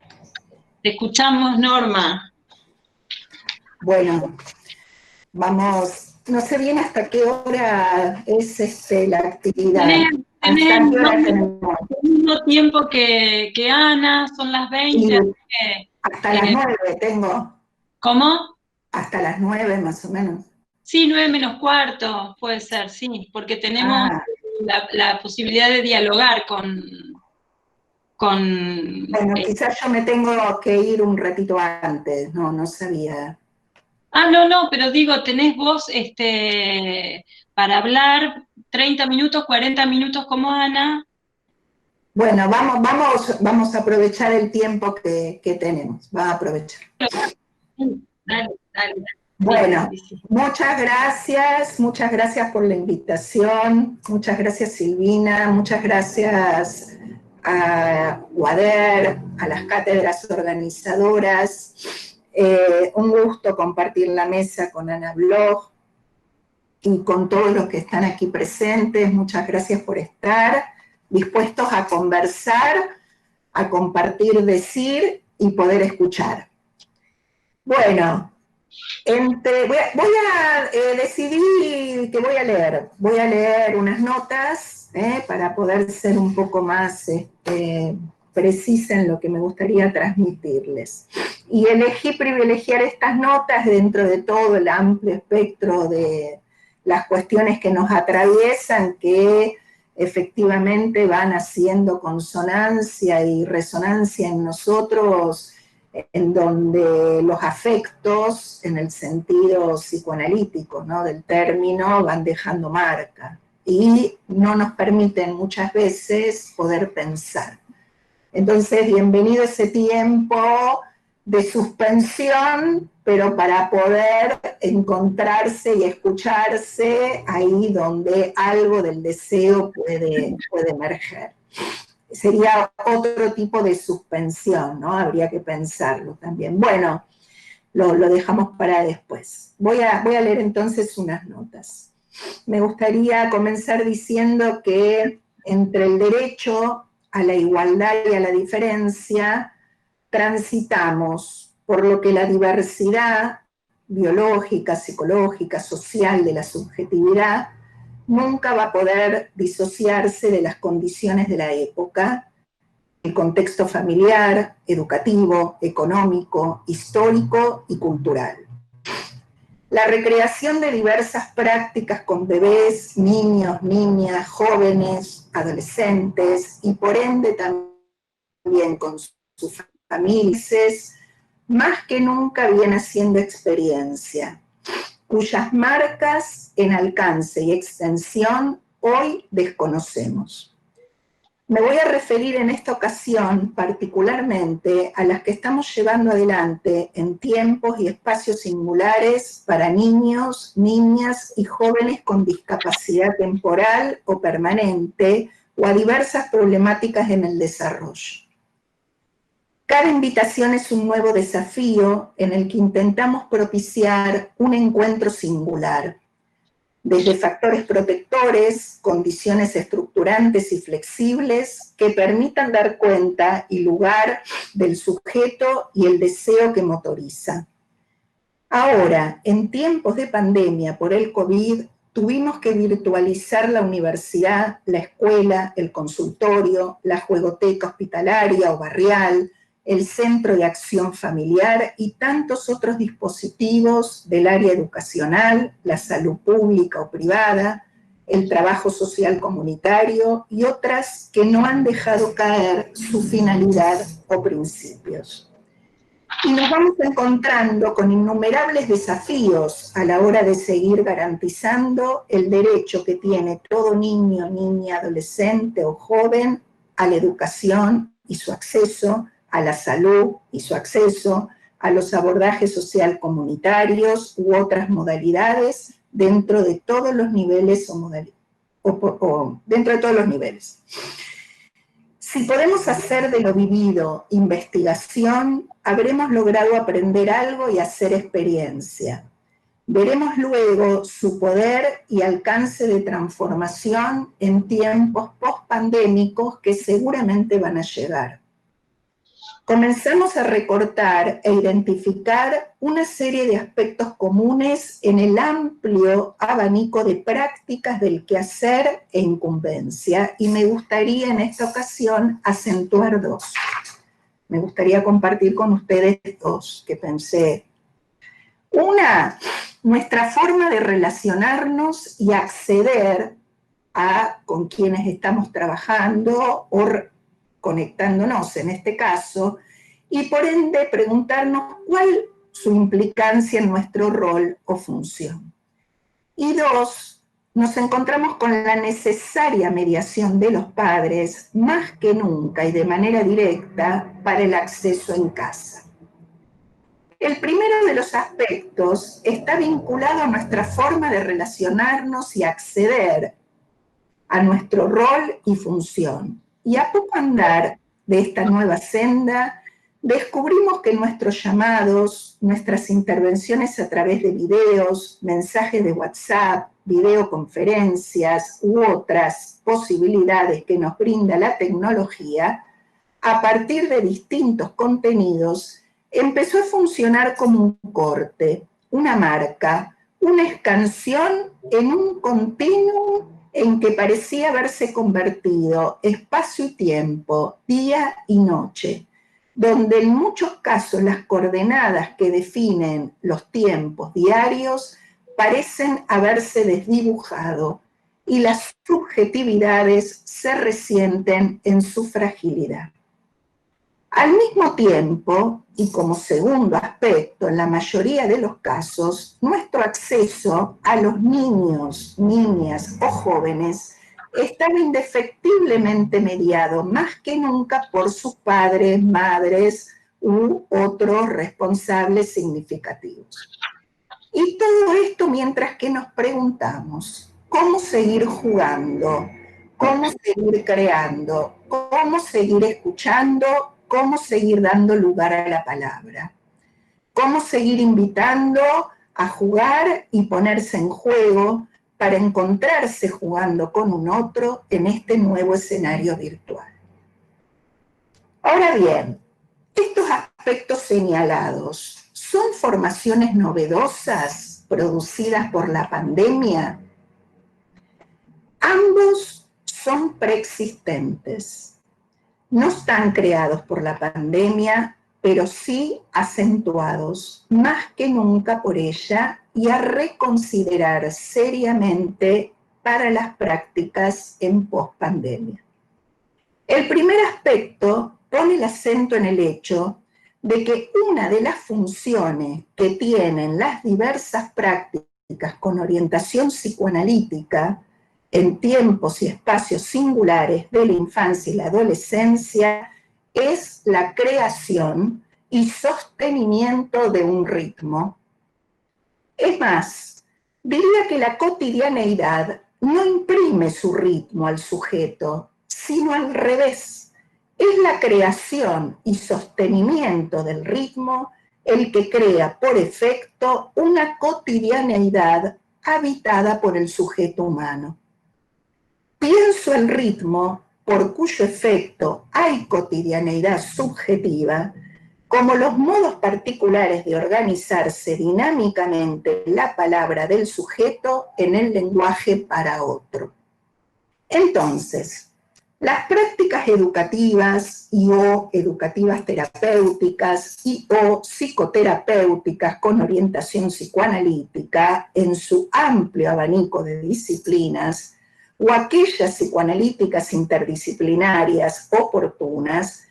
Te escuchamos, Norma. Bueno, vamos, no sé bien hasta qué hora es la actividad. Tenés ¿Hasta qué hora el tenemos? mismo tiempo que Ana, son las 20. Hasta las 9 tengo. ¿Cómo? Hasta las 9 más o menos. Sí, 9 menos cuarto, puede ser, sí, porque tenemos la posibilidad de dialogar con bueno, quizás yo me tengo que ir un ratito antes, no sabía. No, pero digo, tenés vos para hablar 30 minutos, 40 minutos como Ana. Bueno, vamos a aprovechar el tiempo que tenemos, va a aprovechar. Dale. Bueno, muchas gracias por la invitación, muchas gracias Silvina, muchas gracias a UADER, a las cátedras organizadoras. Un gusto compartir la mesa con Ana Bloch y con todos los que están aquí presentes. Muchas gracias por estar dispuestos a conversar, a compartir, decir y poder escuchar. Bueno, voy a decidir que voy a leer. Voy a leer unas notas para poder ser un poco más precisa en lo que me gustaría transmitirles. Y elegí privilegiar estas notas dentro de todo el amplio espectro de las cuestiones que nos atraviesan, que efectivamente van haciendo consonancia y resonancia en nosotros, en donde los afectos, en el sentido psicoanalítico, ¿no?, del término, van dejando marca y no nos permiten muchas veces poder pensar. Entonces, bienvenido ese tiempo de suspensión, pero para poder encontrarse y escucharse ahí donde algo del deseo puede emerger. Sería otro tipo de suspensión, ¿no? Habría que pensarlo también. Bueno, lo dejamos para después. Voy a leer entonces unas notas. Me gustaría comenzar diciendo que entre el derecho a la igualdad y a la diferencia transitamos por lo que la diversidad biológica, psicológica, social de la subjetividad nunca va a poder disociarse de las condiciones de la época, el contexto familiar, educativo, económico, histórico y cultural. La recreación de diversas prácticas con bebés, niños, niñas, jóvenes, adolescentes y por ende también con sus familias, más que nunca viene haciendo experiencia, cuyas marcas en alcance y extensión hoy desconocemos. Me voy a referir en esta ocasión particularmente a las que estamos llevando adelante en tiempos y espacios singulares para niños, niñas y jóvenes con discapacidad temporal o permanente o a diversas problemáticas en el desarrollo. Cada invitación es un nuevo desafío en el que intentamos propiciar un encuentro singular, desde factores protectores, condiciones estructurantes y flexibles que permitan dar cuenta y lugar del sujeto y el deseo que motoriza. Ahora, en tiempos de pandemia por el COVID, tuvimos que virtualizar la universidad, la escuela, el consultorio, la juegoteca hospitalaria o barrial, el centro de acción familiar y tantos otros dispositivos del área educacional, la salud pública o privada, el trabajo social comunitario y otras que no han dejado caer su finalidad o principios. Y nos vamos encontrando con innumerables desafíos a la hora de seguir garantizando el derecho que tiene todo niño, niña, adolescente o joven a la educación y su acceso, a la salud y su acceso, a los abordajes social comunitarios u otras modalidades dentro de todos los niveles dentro de todos los niveles. Si podemos hacer de lo vivido investigación, habremos logrado aprender algo y hacer experiencia. Veremos luego su poder y alcance de transformación en tiempos post-pandémicos que seguramente van a llegar. Comenzamos a recortar e identificar una serie de aspectos comunes en el amplio abanico de prácticas del quehacer e incumbencia, y me gustaría en esta ocasión acentuar dos. Me gustaría compartir con ustedes dos que pensé. Una, nuestra forma de relacionarnos y acceder con quienes estamos trabajando o conectándonos en este caso, y por ende preguntarnos cuál su implicancia en nuestro rol o función. Y dos, nos encontramos con la necesaria mediación de los padres, más que nunca y de manera directa, para el acceso en casa. El primero de los aspectos está vinculado a nuestra forma de relacionarnos y acceder a nuestro rol y función. Y a poco andar de esta nueva senda, descubrimos que nuestros llamados, nuestras intervenciones a través de videos, mensajes de WhatsApp, videoconferencias u otras posibilidades que nos brinda la tecnología, a partir de distintos contenidos, empezó a funcionar como un corte, una marca, una escansión en un continuum en que parecía haberse convertido espacio y tiempo, día y noche, donde en muchos casos las coordenadas que definen los tiempos diarios parecen haberse desdibujado y las subjetividades se resienten en su fragilidad. Al mismo tiempo, y como segundo aspecto, en la mayoría de los casos, nuestro acceso a los niños, niñas o jóvenes estaba indefectiblemente mediado más que nunca por sus padres, madres u otros responsables significativos. Y todo esto mientras que nos preguntamos, ¿cómo seguir jugando? ¿Cómo seguir creando? ¿Cómo seguir escuchando? ¿Cómo seguir dando lugar a la palabra? ¿Cómo seguir invitando a jugar y ponerse en juego para encontrarse jugando con un otro en este nuevo escenario virtual? Ahora bien, estos aspectos señalados, ¿son formaciones novedosas producidas por la pandemia? Ambos son preexistentes. No están creados por la pandemia, pero sí acentuados más que nunca por ella y a reconsiderar seriamente para las prácticas en pospandemia. El primer aspecto pone el acento en el hecho de que una de las funciones que tienen las diversas prácticas con orientación psicoanalítica en tiempos y espacios singulares de la infancia y la adolescencia es la creación y sostenimiento de un ritmo. Es más, diría que la cotidianeidad no imprime su ritmo al sujeto, sino al revés. Es la creación y sostenimiento del ritmo el que crea por efecto una cotidianeidad habitada por el sujeto humano. Pienso el ritmo, por cuyo efecto hay cotidianeidad subjetiva, como los modos particulares de organizarse dinámicamente la palabra del sujeto en el lenguaje para otro. Entonces, las prácticas educativas y o educativas terapéuticas y o psicoterapéuticas con orientación psicoanalítica en su amplio abanico de disciplinas, o aquellas psicoanalíticas interdisciplinarias oportunas,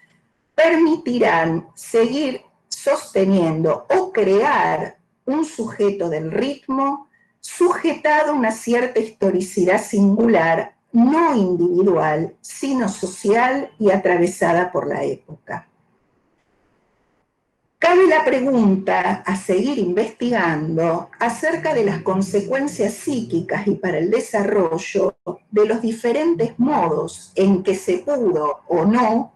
permitirán seguir sosteniendo o crear un sujeto del ritmo sujetado a una cierta historicidad singular, no individual, sino social y atravesada por la época. Cabe la pregunta a seguir investigando acerca de las consecuencias psíquicas y para el desarrollo de los diferentes modos en que se pudo o no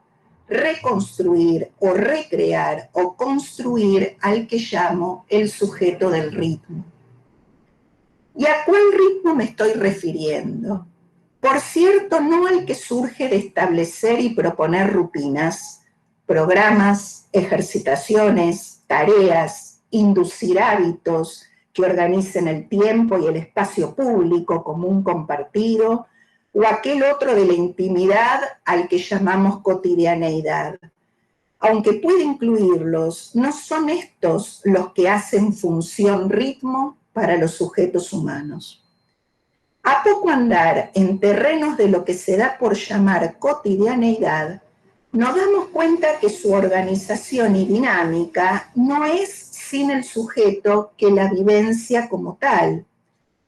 reconstruir o recrear o construir al que llamo el sujeto del ritmo. ¿Y a cuál ritmo me estoy refiriendo? Por cierto, no al que surge de establecer y proponer rutinas, programas, ejercitaciones, tareas, inducir hábitos que organicen el tiempo y el espacio público como un compartido, o aquel otro de la intimidad al que llamamos cotidianeidad. Aunque puede incluirlos, no son estos los que hacen función ritmo para los sujetos humanos. A poco andar en terrenos de lo que se da por llamar cotidianeidad, nos damos cuenta que su organización y dinámica no es sin el sujeto que la vivencia como tal,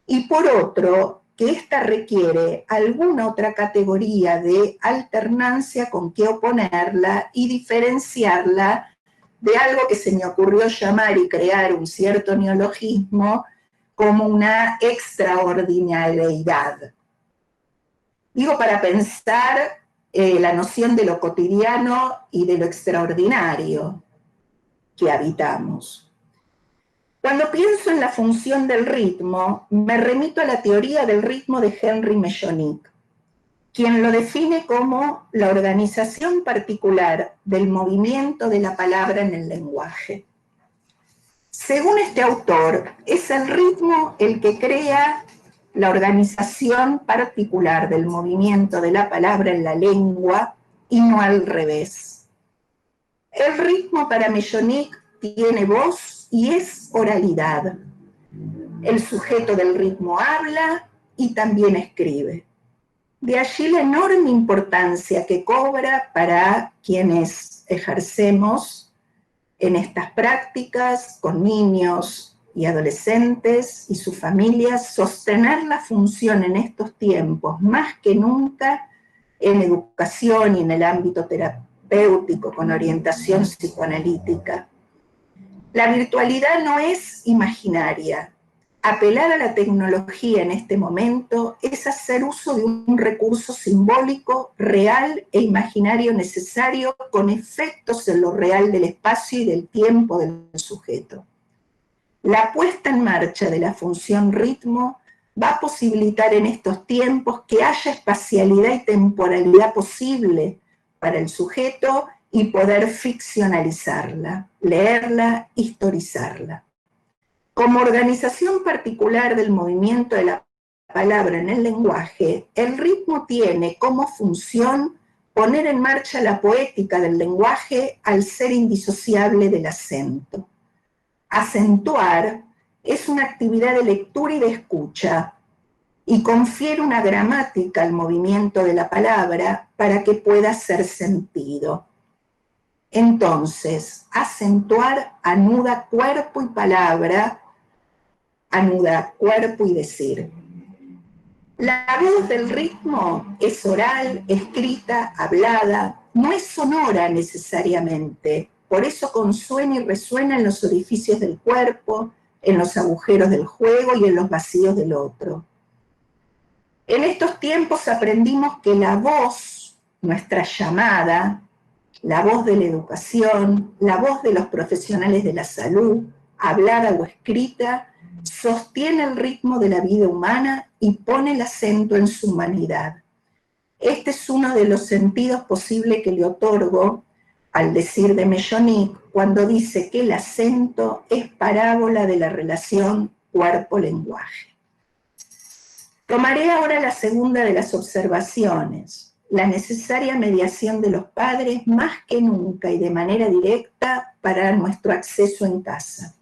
y por otro, que ésta requiere alguna otra categoría de alternancia con que oponerla y diferenciarla de algo que se me ocurrió llamar y crear un cierto neologismo como una extraordinariedad. Digo, para pensar la noción de lo cotidiano y de lo extraordinario que habitamos. Cuando pienso en la función del ritmo, me remito a la teoría del ritmo de Henri Mechonic, quien lo define como la organización particular del movimiento de la palabra en el lenguaje. Según este autor, es el ritmo el que crea la organización particular del movimiento de la palabra en la lengua y no al revés. El ritmo para Mechonic tiene voz y es oralidad. El sujeto del ritmo habla y también escribe. De allí la enorme importancia que cobra para quienes ejercemos en estas prácticas con niños y adolescentes y sus familias, sostener la función en estos tiempos, más que nunca en educación y en el ámbito terapéutico con orientación psicoanalítica. La virtualidad no es imaginaria. Apelar a la tecnología en este momento es hacer uso de un recurso simbólico, real e imaginario necesario con efectos en lo real del espacio y del tiempo del sujeto. La puesta en marcha de la función ritmo va a posibilitar en estos tiempos que haya espacialidad y temporalidad posible para el sujeto y poder ficcionalizarla, leerla, historizarla. Como organización particular del movimiento de la palabra en el lenguaje, el ritmo tiene como función poner en marcha la poética del lenguaje al ser indisociable del acento. Acentuar es una actividad de lectura y de escucha y confiere una gramática al movimiento de la palabra para que pueda hacer sentido. Entonces, acentuar anuda cuerpo y palabra, anuda cuerpo y decir. La voz del ritmo es oral, escrita, hablada, no es sonora necesariamente, por eso consuena y resuena en los orificios del cuerpo, en los agujeros del juego y en los vacíos del otro. En estos tiempos aprendimos que la voz, nuestra llamada, la voz de la educación, la voz de los profesionales de la salud, hablada o escrita, sostiene el ritmo de la vida humana y pone el acento en su humanidad. Este es uno de los sentidos posibles que le otorgo al decir de Mechonic cuando dice que el acento es parábola de la relación cuerpo-lenguaje. Tomaré ahora la segunda de las observaciones, la necesaria mediación de los padres más que nunca y de manera directa para nuestro acceso en casa.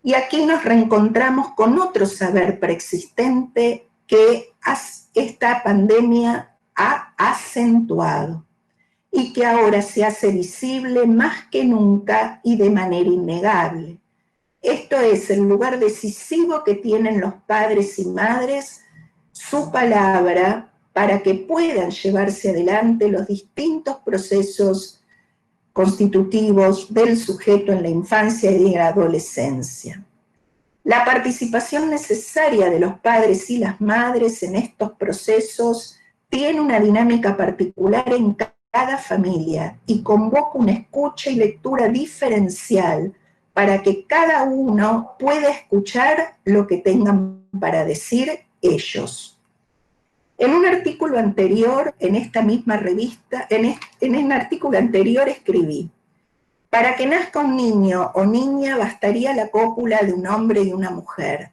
Y aquí nos reencontramos con otro saber preexistente que esta pandemia ha acentuado y que ahora se hace visible más que nunca y de manera innegable. Esto es el lugar decisivo que tienen los padres y madres, su palabra, para que puedan llevarse adelante los distintos procesos constitutivos del sujeto en la infancia y en la adolescencia. La participación necesaria de los padres y las madres en estos procesos tiene una dinámica particular en cada familia y convoca una escucha y lectura diferencial para que cada uno pueda escuchar lo que tengan para decir ellos. En un artículo anterior, en esta misma revista, en un artículo anterior escribí: para que nazca un niño o niña bastaría la cópula de un hombre y una mujer,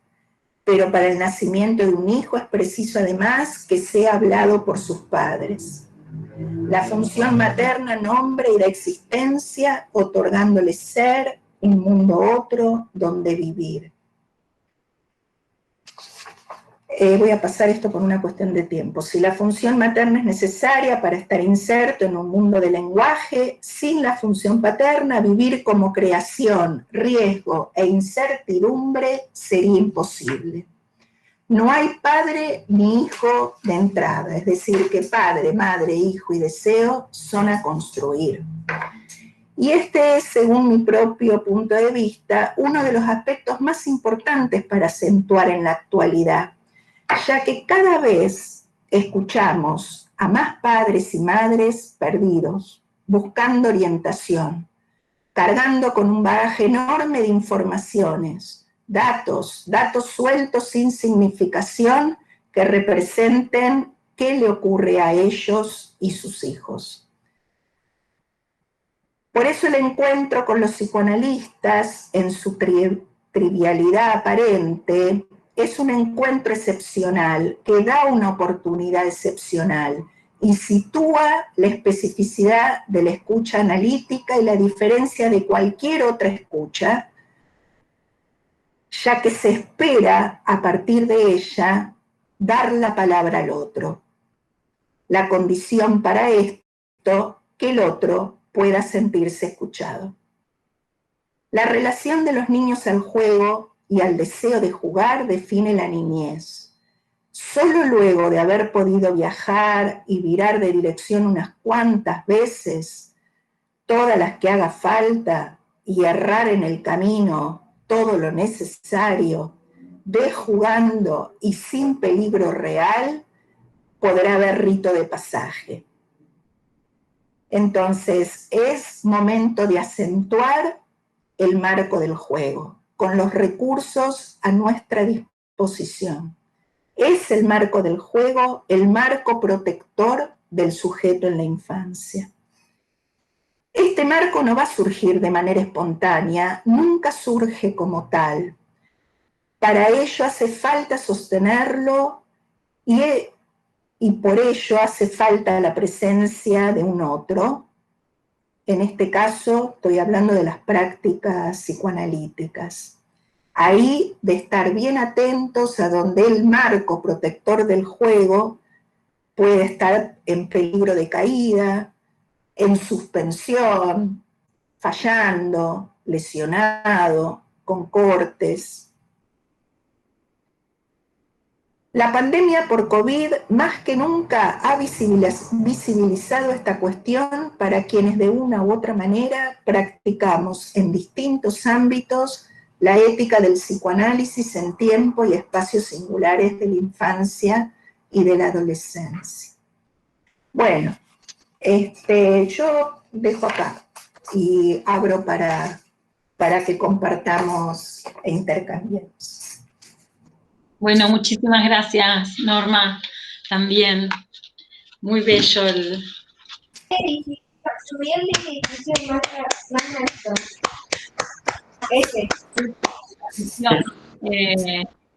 pero para el nacimiento de un hijo es preciso además que sea hablado por sus padres. La función materna nombra y da existencia, otorgándole ser, un mundo otro donde vivir. Voy a pasar esto por una cuestión de tiempo. Si la función materna es necesaria para estar inserto en un mundo de lenguaje, sin la función paterna, vivir como creación, riesgo e incertidumbre sería imposible. No hay padre ni hijo de entrada, es decir, que padre, madre, hijo y deseo son a construir. Y este es, según mi propio punto de vista, uno de los aspectos más importantes para acentuar en la actualidad, ya que cada vez escuchamos a más padres y madres perdidos, buscando orientación, cargando con un bagaje enorme de informaciones, datos sueltos sin significación que representen qué le ocurre a ellos y sus hijos. Por eso el encuentro con los psicoanalistas, en su trivialidad aparente, es un encuentro excepcional, que da una oportunidad excepcional y sitúa la especificidad de la escucha analítica y la diferencia de cualquier otra escucha, ya que se espera a partir de ella dar la palabra al otro. La condición para esto, que el otro pueda sentirse escuchado. La relación de los niños al juego y al deseo de jugar define la niñez. Solo luego de haber podido viajar y virar de dirección unas cuantas veces, todas las que haga falta, y errar en el camino todo lo necesario, de jugando y sin peligro real, podrá haber rito de pasaje. Entonces, es momento de acentuar el marco del juego, con los recursos a nuestra disposición. Es el marco del juego, el marco protector del sujeto en la infancia. Este marco no va a surgir de manera espontánea, nunca surge como tal. Para ello hace falta sostenerlo y por ello hace falta la presencia de un otro. En este caso estoy hablando de las prácticas psicoanalíticas. Ahí de estar bien atentos a donde el marco protector del juego puede estar en peligro de caída, en suspensión, fallando, lesionado, con cortes. La pandemia por COVID más que nunca ha visibilizado esta cuestión para quienes de una u otra manera practicamos en distintos ámbitos la ética del psicoanálisis en tiempo y espacios singulares de la infancia y de la adolescencia. Bueno, yo dejo acá y abro para que compartamos e intercambiemos. Bueno, muchísimas gracias, Norma, también. Muy bello el...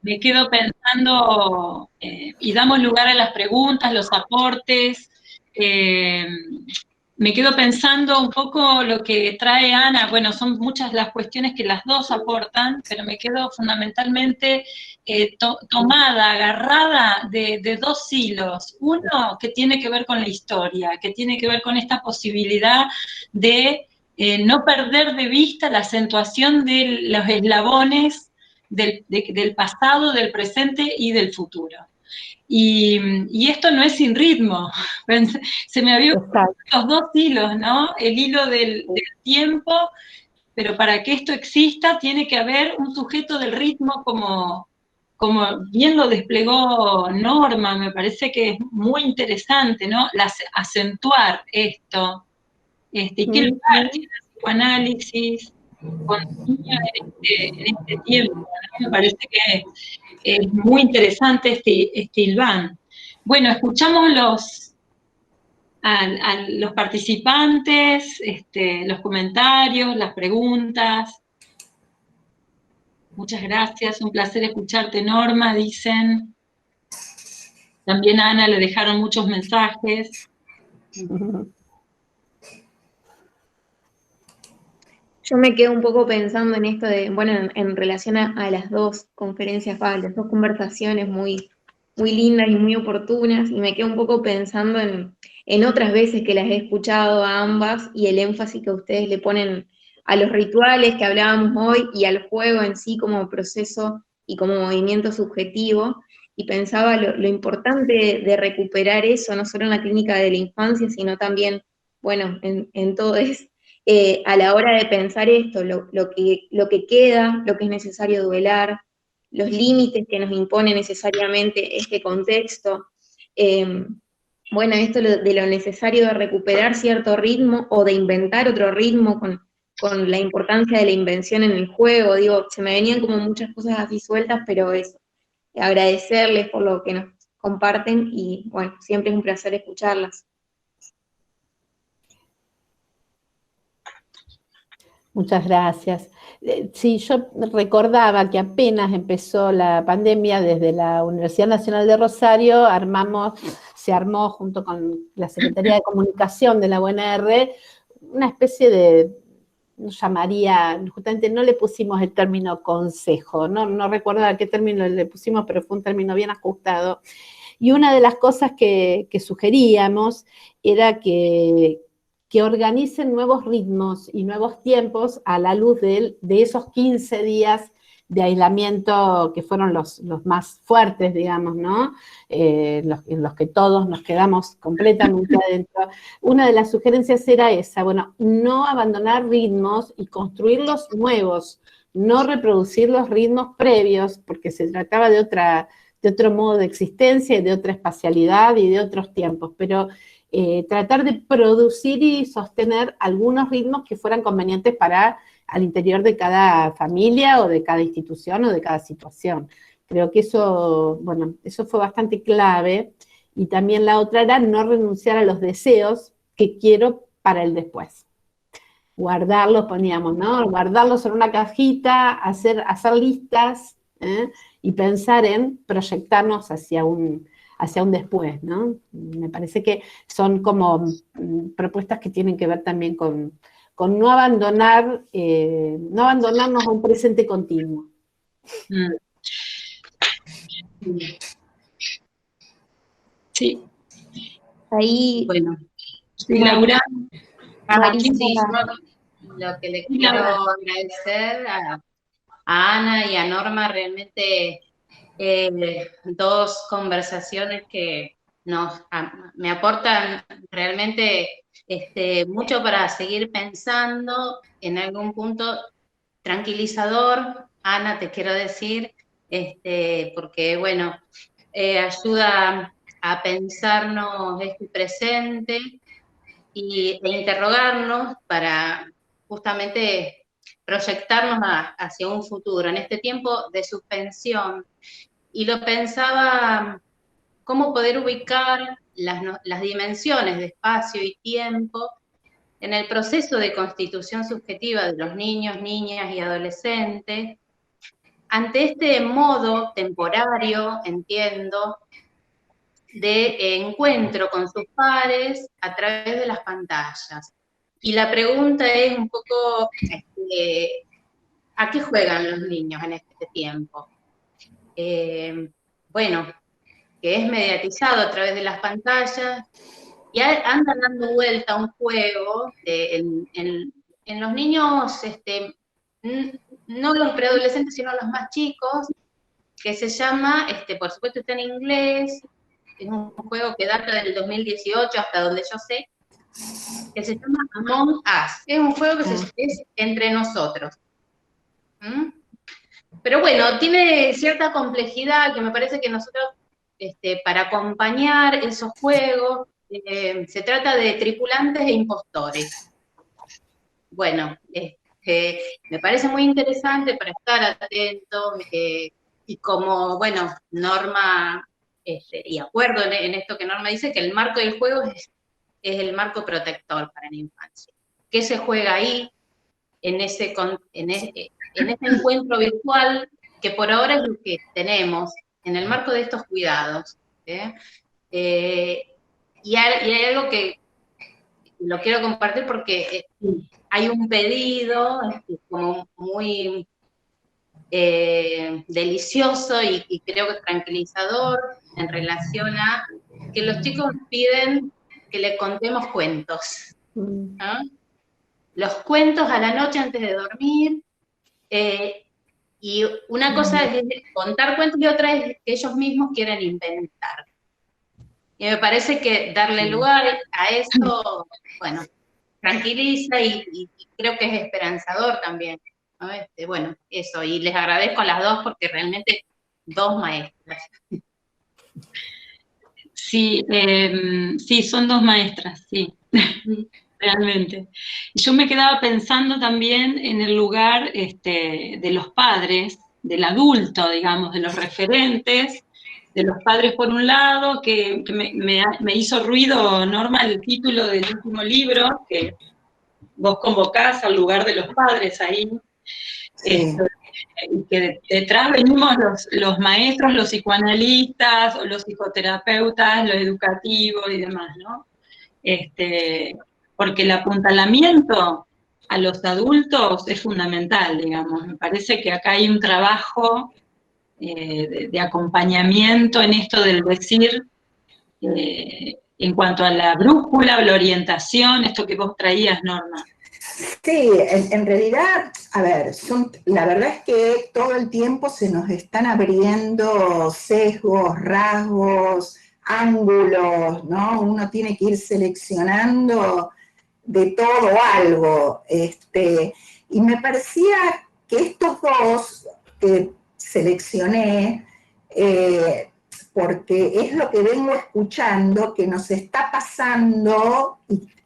Me quedo pensando, y damos lugar a las preguntas, los aportes, me quedo pensando un poco lo que trae Ana. Bueno, son muchas las cuestiones que las dos aportan, pero me quedo fundamentalmente tomada, agarrada de dos hilos. Uno que tiene que ver con la historia, que tiene que ver con esta posibilidad de no perder de vista la acentuación de los eslabones del pasado, del presente y del futuro. Y esto no es sin ritmo. Se me había ocurrido los dos hilos, ¿no? El hilo del tiempo, pero para que esto exista tiene que haber un sujeto del ritmo como bien lo desplegó Norma, me parece que es muy interesante, ¿no? Acentuar esto, y qué lugar tiene el psicoanálisis con en este tiempo, ¿no? Me parece que es muy interesante este hilván. Bueno, escuchamos a los participantes, los comentarios, las preguntas. Muchas gracias, un placer escucharte, Norma, dicen. También a Ana le dejaron muchos mensajes. Yo me quedo un poco pensando en esto de, bueno, en relación a las dos conferencias, las dos conversaciones muy, muy lindas y muy oportunas, y me quedo un poco pensando en otras veces que las he escuchado a ambas y el énfasis que ustedes le ponen a los rituales que hablábamos hoy y al juego en sí como proceso y como movimiento subjetivo, y pensaba lo importante de recuperar eso, no solo en la clínica de la infancia, sino también, bueno, en todo eso. A la hora de pensar esto, lo que queda, lo que es necesario duelar, los límites que nos impone necesariamente este contexto, bueno, esto de lo necesario de recuperar cierto ritmo o de inventar otro ritmo con la importancia de la invención en el juego, digo, se me venían como muchas cosas así sueltas, pero eso, agradecerles por lo que nos comparten y bueno, siempre es un placer escucharlas. Muchas gracias. Sí, yo recordaba que apenas empezó la pandemia, desde la Universidad Nacional de Rosario se armó junto con la Secretaría de Comunicación de la UNR una especie de, justamente no le pusimos el término consejo, no recuerdo a qué término le pusimos, pero fue un término bien ajustado. Y una de las cosas que sugeríamos era que organicen nuevos ritmos y nuevos tiempos a la luz de esos 15 días de aislamiento que fueron los más fuertes, digamos, ¿no? En los que todos nos quedamos completamente adentro. Una de las sugerencias era esa, bueno, no abandonar ritmos y construir los nuevos, no reproducir los ritmos previos, porque se trataba de otro modo de existencia y de otra espacialidad y de otros tiempos, pero tratar de producir y sostener algunos ritmos que fueran convenientes para al interior de cada familia o de cada institución o de cada situación. Creo que eso fue bastante clave. Y también la otra era no renunciar a los deseos que quiero para el después. Guardarlos, poníamos, ¿no? Guardarlos en una cajita, hacer listas, y pensar en proyectarnos hacia un después, ¿no? Me parece que son como propuestas que tienen que ver también con no abandonarnos a un presente continuo. Sí. Ahí, bueno, sí, Laura. Sí, yo lo que le quiero agradecer a Ana y a Norma, realmente dos conversaciones que me aportan realmente mucho para seguir pensando, en algún punto tranquilizador. Ana, te quiero decir, porque bueno, ayuda a pensarnos este presente e interrogarnos para justamente proyectarnos hacia un futuro, en este tiempo de suspensión. Y lo pensaba, cómo poder ubicar las dimensiones de espacio y tiempo en el proceso de constitución subjetiva de los niños, niñas y adolescentes, ante este modo temporario, entiendo, de encuentro con sus pares a través de las pantallas. Y la pregunta es un poco, ¿a qué juegan los niños en este tiempo? Bueno, que es mediatizado a través de las pantallas, y anda dando vuelta un juego en los niños, no los preadolescentes, sino los más chicos, que se llama, por supuesto está en inglés, es un juego que data del 2018 hasta donde yo sé, que se llama Among Us. Es un juego que es entre nosotros. ¿Mm? Pero bueno, tiene cierta complejidad que me parece que nosotros, para acompañar esos juegos, se trata de tripulantes e impostores. Bueno, me parece muy interesante para estar atento, y como, bueno, Norma, y acuerdo en esto que Norma dice, que el marco del juego es el marco protector para la infancia. ¿Qué se juega ahí, en ese encuentro virtual, que por ahora es lo que tenemos, en el marco de estos cuidados? Y hay algo que lo quiero compartir porque hay un pedido como muy delicioso y creo que tranquilizador en relación a que los chicos piden que le contemos cuentos. ¿No? Los cuentos a la noche antes de dormir, y una cosa es contar cuentos y otra es que ellos mismos quieren inventar. Y me parece que darle lugar a eso, bueno, tranquiliza y creo que es esperanzador también, ¿no? Bueno, eso, y les agradezco a las dos porque realmente dos maestras. Sí, sí, son dos maestras, sí, realmente. Yo me quedaba pensando también en el lugar de los padres, del adulto, digamos, de los referentes, de los padres por un lado, que me hizo ruido, Norma, el título del último libro, que vos convocás al lugar de los padres ahí, Sí. y que detrás venimos los maestros, los psicoanalistas, o los psicoterapeutas, los educativos y demás, ¿no? Porque el apuntalamiento a los adultos es fundamental, digamos. Me parece que acá hay un trabajo de acompañamiento en esto del decir, en cuanto a la brújula, la orientación, esto que vos traías, Norma. Sí, en realidad, a ver, la verdad es que todo el tiempo se nos están abriendo sesgos, rasgos, ángulos, ¿no? Uno tiene que ir seleccionando de todo algo. Y me parecía que estos dos que seleccioné, porque es lo que vengo escuchando, que nos está pasando,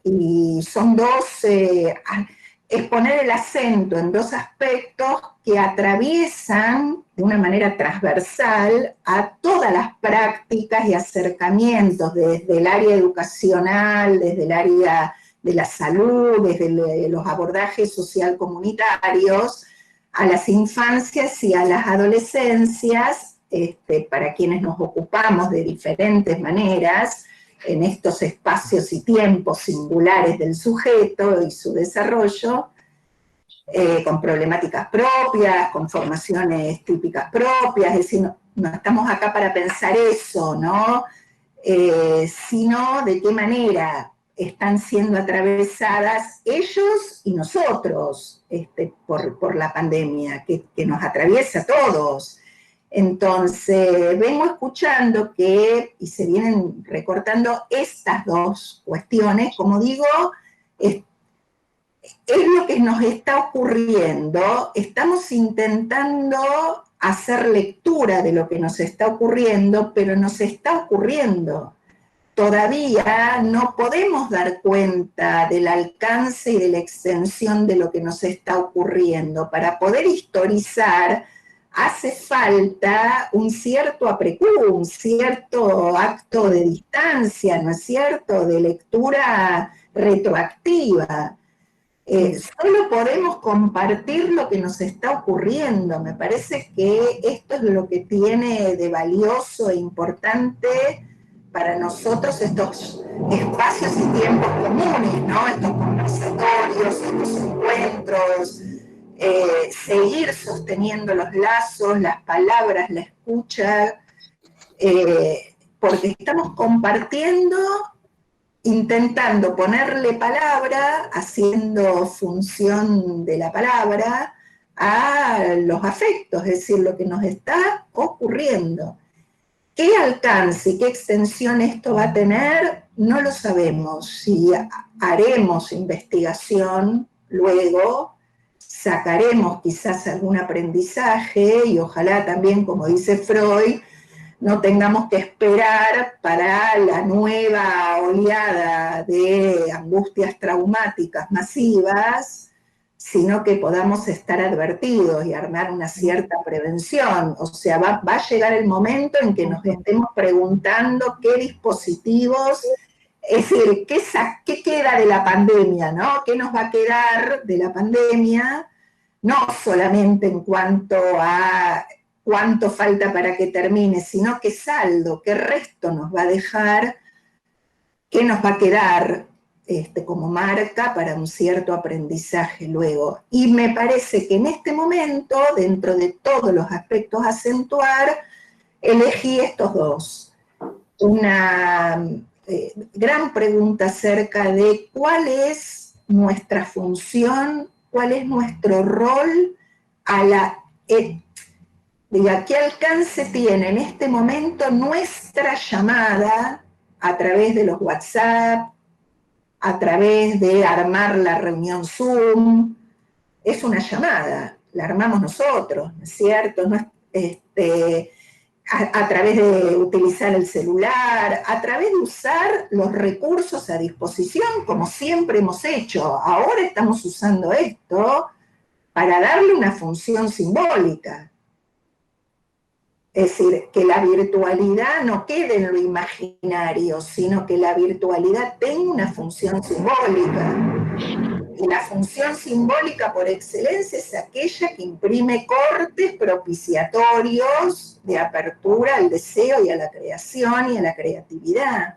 y son dos, es poner el acento en dos aspectos que atraviesan de una manera transversal a todas las prácticas y acercamientos, desde el área educacional, desde el área de la salud, desde los abordajes social comunitarios, a las infancias y a las adolescencias, para quienes nos ocupamos de diferentes maneras en estos espacios y tiempos singulares del sujeto y su desarrollo, con problemáticas propias, con formaciones típicas propias, es decir, no estamos acá para pensar eso, ¿no? Sino de qué manera están siendo atravesadas ellos y nosotros por la pandemia, que nos atraviesa a todos. Entonces, vengo escuchando y se vienen recortando estas dos cuestiones, como digo, es lo que nos está ocurriendo, estamos intentando hacer lectura de lo que nos está ocurriendo, pero nos está ocurriendo. Todavía no podemos dar cuenta del alcance y de la extensión de lo que nos está ocurriendo. Para poder historizar, hace falta un cierto aprecú, un cierto acto de distancia, ¿no es cierto?, de lectura retroactiva. Solo podemos compartir lo que nos está ocurriendo. Me parece que esto es lo que tiene de valioso e importante para nosotros estos espacios y tiempos comunes, ¿no? Estos conversatorios, estos encuentros, seguir sosteniendo los lazos, las palabras, la escucha, porque estamos compartiendo, intentando ponerle palabra, haciendo función de la palabra a los afectos, es decir, lo que nos está ocurriendo. ¿Qué alcance y qué extensión esto va a tener? No lo sabemos. Si haremos investigación luego, sacaremos quizás algún aprendizaje y ojalá también, como dice Freud, no tengamos que esperar para la nueva oleada de angustias traumáticas masivas, sino que podamos estar advertidos y armar una cierta prevención. O sea, va a llegar el momento en que nos estemos preguntando qué dispositivos, es decir, qué queda de la pandemia, ¿no? ¿Qué nos va a quedar de la pandemia? No solamente en cuanto a cuánto falta para que termine, sino qué saldo, qué resto nos va a dejar, qué nos va a quedar como marca para un cierto aprendizaje luego. Y me parece que en este momento, dentro de todos los aspectos a acentuar, elegí estos dos. Una gran pregunta acerca de cuál es nuestra función, cuál es nuestro rol a la... Diga, ¿qué alcance tiene en este momento nuestra llamada a través de los WhatsApp, a través de armar la reunión Zoom? Es una llamada, la armamos nosotros, ¿no es cierto? No es, a través de utilizar el celular, a través de usar los recursos a disposición, como siempre hemos hecho. Ahora estamos usando esto para darle una función simbólica. Es decir, que la virtualidad no quede en lo imaginario, sino que la virtualidad tenga una función simbólica. Y la función simbólica por excelencia es aquella que imprime cortes propiciatorios de apertura al deseo y a la creación y a la creatividad,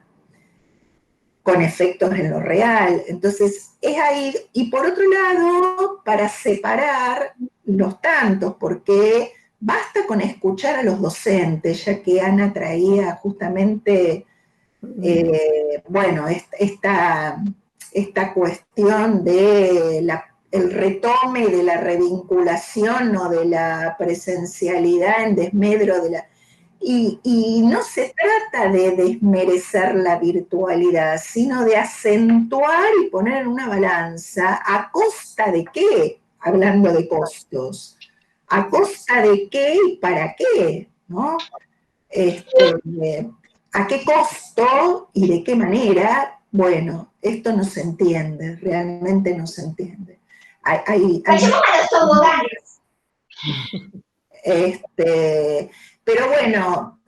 con efectos en lo real. Entonces, es ahí. Y por otro lado, para separar los tantos, porque... basta con escuchar a los docentes, ya que Ana traía justamente, bueno, esta cuestión de el retome de la revinculación o de la presencialidad en desmedro de la... Y no se trata de desmerecer la virtualidad, sino de acentuar y poner en una balanza a costa de qué, hablando de costos. ¿A costa de qué y para qué? ¿No? ¿A qué costo y de qué manera? Bueno, esto no se entiende, realmente no se entiende. Pero bueno,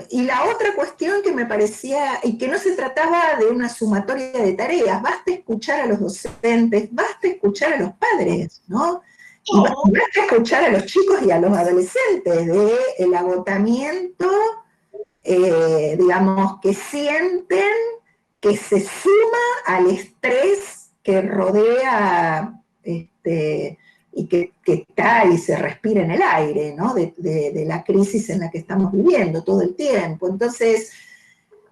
y la otra cuestión que me parecía, y que no se trataba de una sumatoria de tareas, basta escuchar a los docentes, basta escuchar a los padres, ¿no? Y basta escuchar a los chicos y a los adolescentes del agotamiento, digamos, que sienten, que se suma al estrés que rodea y que está y se respira en el aire, ¿no? De la crisis en la que estamos viviendo todo el tiempo. Entonces,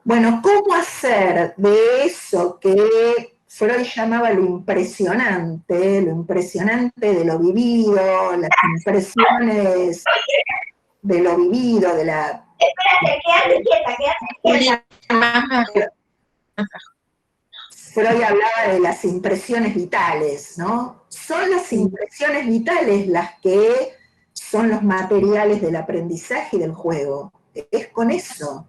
bueno, ¿cómo hacer de eso que Freud llamaba lo impresionante de lo vivido, las impresiones de lo vivido, de la... Espérate, quédate quieta. Freud hablaba de las impresiones vitales, ¿no? Son las impresiones vitales las que son los materiales del aprendizaje y del juego. Es con eso.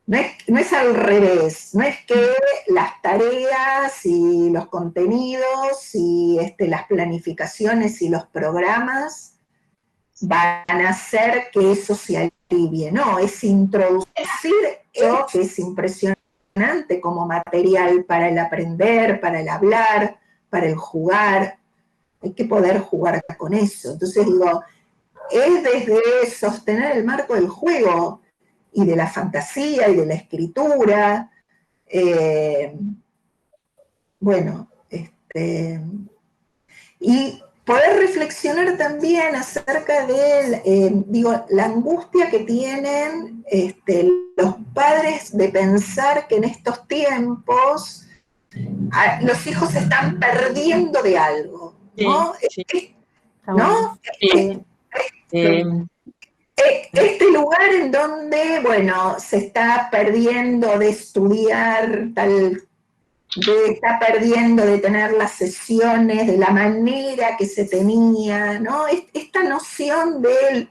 No es al revés, no es que las tareas y los contenidos y las planificaciones y los programas van a hacer que eso se alivie, no, es introducir eso que es impresionante como material para el aprender, para el hablar, para el jugar. Hay que poder jugar con eso. Entonces digo, es desde sostener el marco del juego y de la fantasía y de la escritura, bueno, y poder reflexionar también acerca de, la angustia que tienen los padres de pensar que en estos tiempos los hijos se están perdiendo de algo, ¿no? Sí, ¿No? sí. Este lugar en donde, bueno, se está perdiendo de estudiar, está perdiendo de tener las sesiones de la manera que se tenía, ¿no? Esta noción de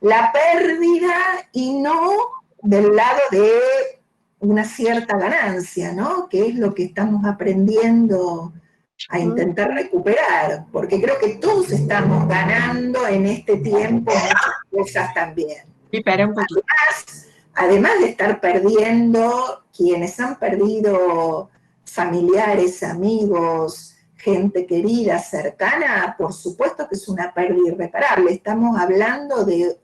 la pérdida y no del lado de una cierta ganancia, ¿no? Que es lo que estamos aprendiendo a intentar recuperar, porque creo que todos estamos ganando en este tiempo muchas cosas también. Sí, para un poquito. Además de estar perdiendo, quienes han perdido familiares, amigos, gente querida, cercana, por supuesto que es una pérdida irreparable. Estamos hablando de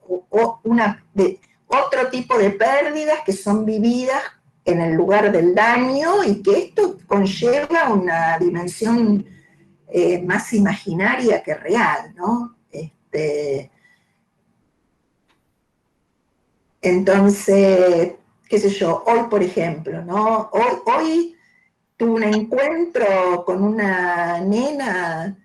otro tipo de pérdidas que son vividas en el lugar del daño y que esto conlleva una dimensión más imaginaria que real, ¿no? Entonces, qué sé yo, hoy por ejemplo, ¿no? Hoy tuve un encuentro con una nena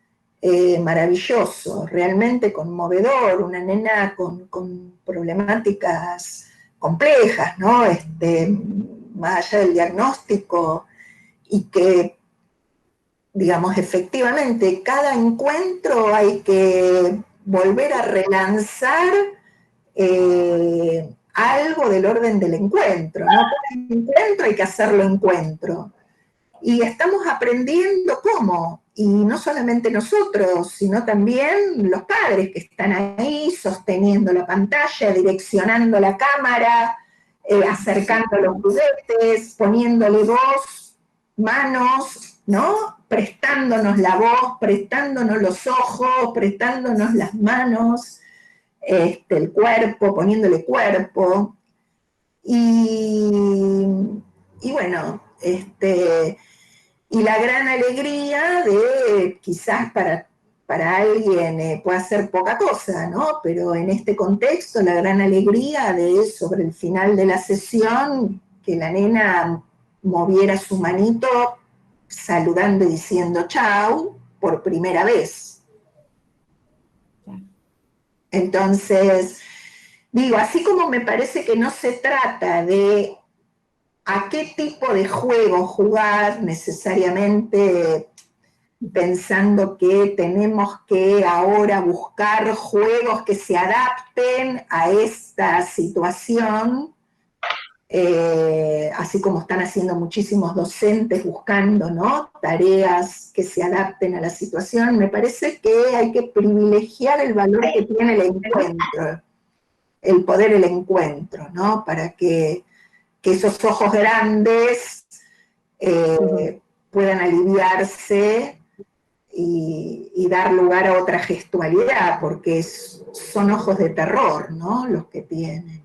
maravilloso, realmente conmovedor, una nena con problemáticas complejas, ¿no? Más allá del diagnóstico, y que, digamos, efectivamente, cada encuentro hay que volver a relanzar algo del orden del encuentro, ¿no? Cada encuentro hay que hacerlo encuentro. Y estamos aprendiendo cómo, y no solamente nosotros, sino también los padres que están ahí sosteniendo la pantalla, direccionando la cámara, acercando los juguetes, poniéndole voz, manos, ¿no? Prestándonos la voz, prestándonos los ojos, prestándonos las manos, el cuerpo, poniéndole cuerpo. Y bueno, y la gran alegría de, quizás para alguien pueda ser poca cosa, ¿no? Pero en este contexto, la gran alegría de, sobre el final de la sesión, que la nena moviera su manito saludando y diciendo chau por primera vez. Entonces, digo, así como me parece que no se trata de a qué tipo de juego jugar necesariamente pensando que tenemos que ahora buscar juegos que se adapten a esta situación, así como están haciendo muchísimos docentes buscando, ¿no? Tareas que se adapten a la situación. Me parece que hay que privilegiar el valor que tiene el encuentro, el poder del encuentro, ¿no? Para que esos ojos grandes puedan aliviarse y dar lugar a otra gestualidad, porque son ojos de terror, ¿no? Los que tienen.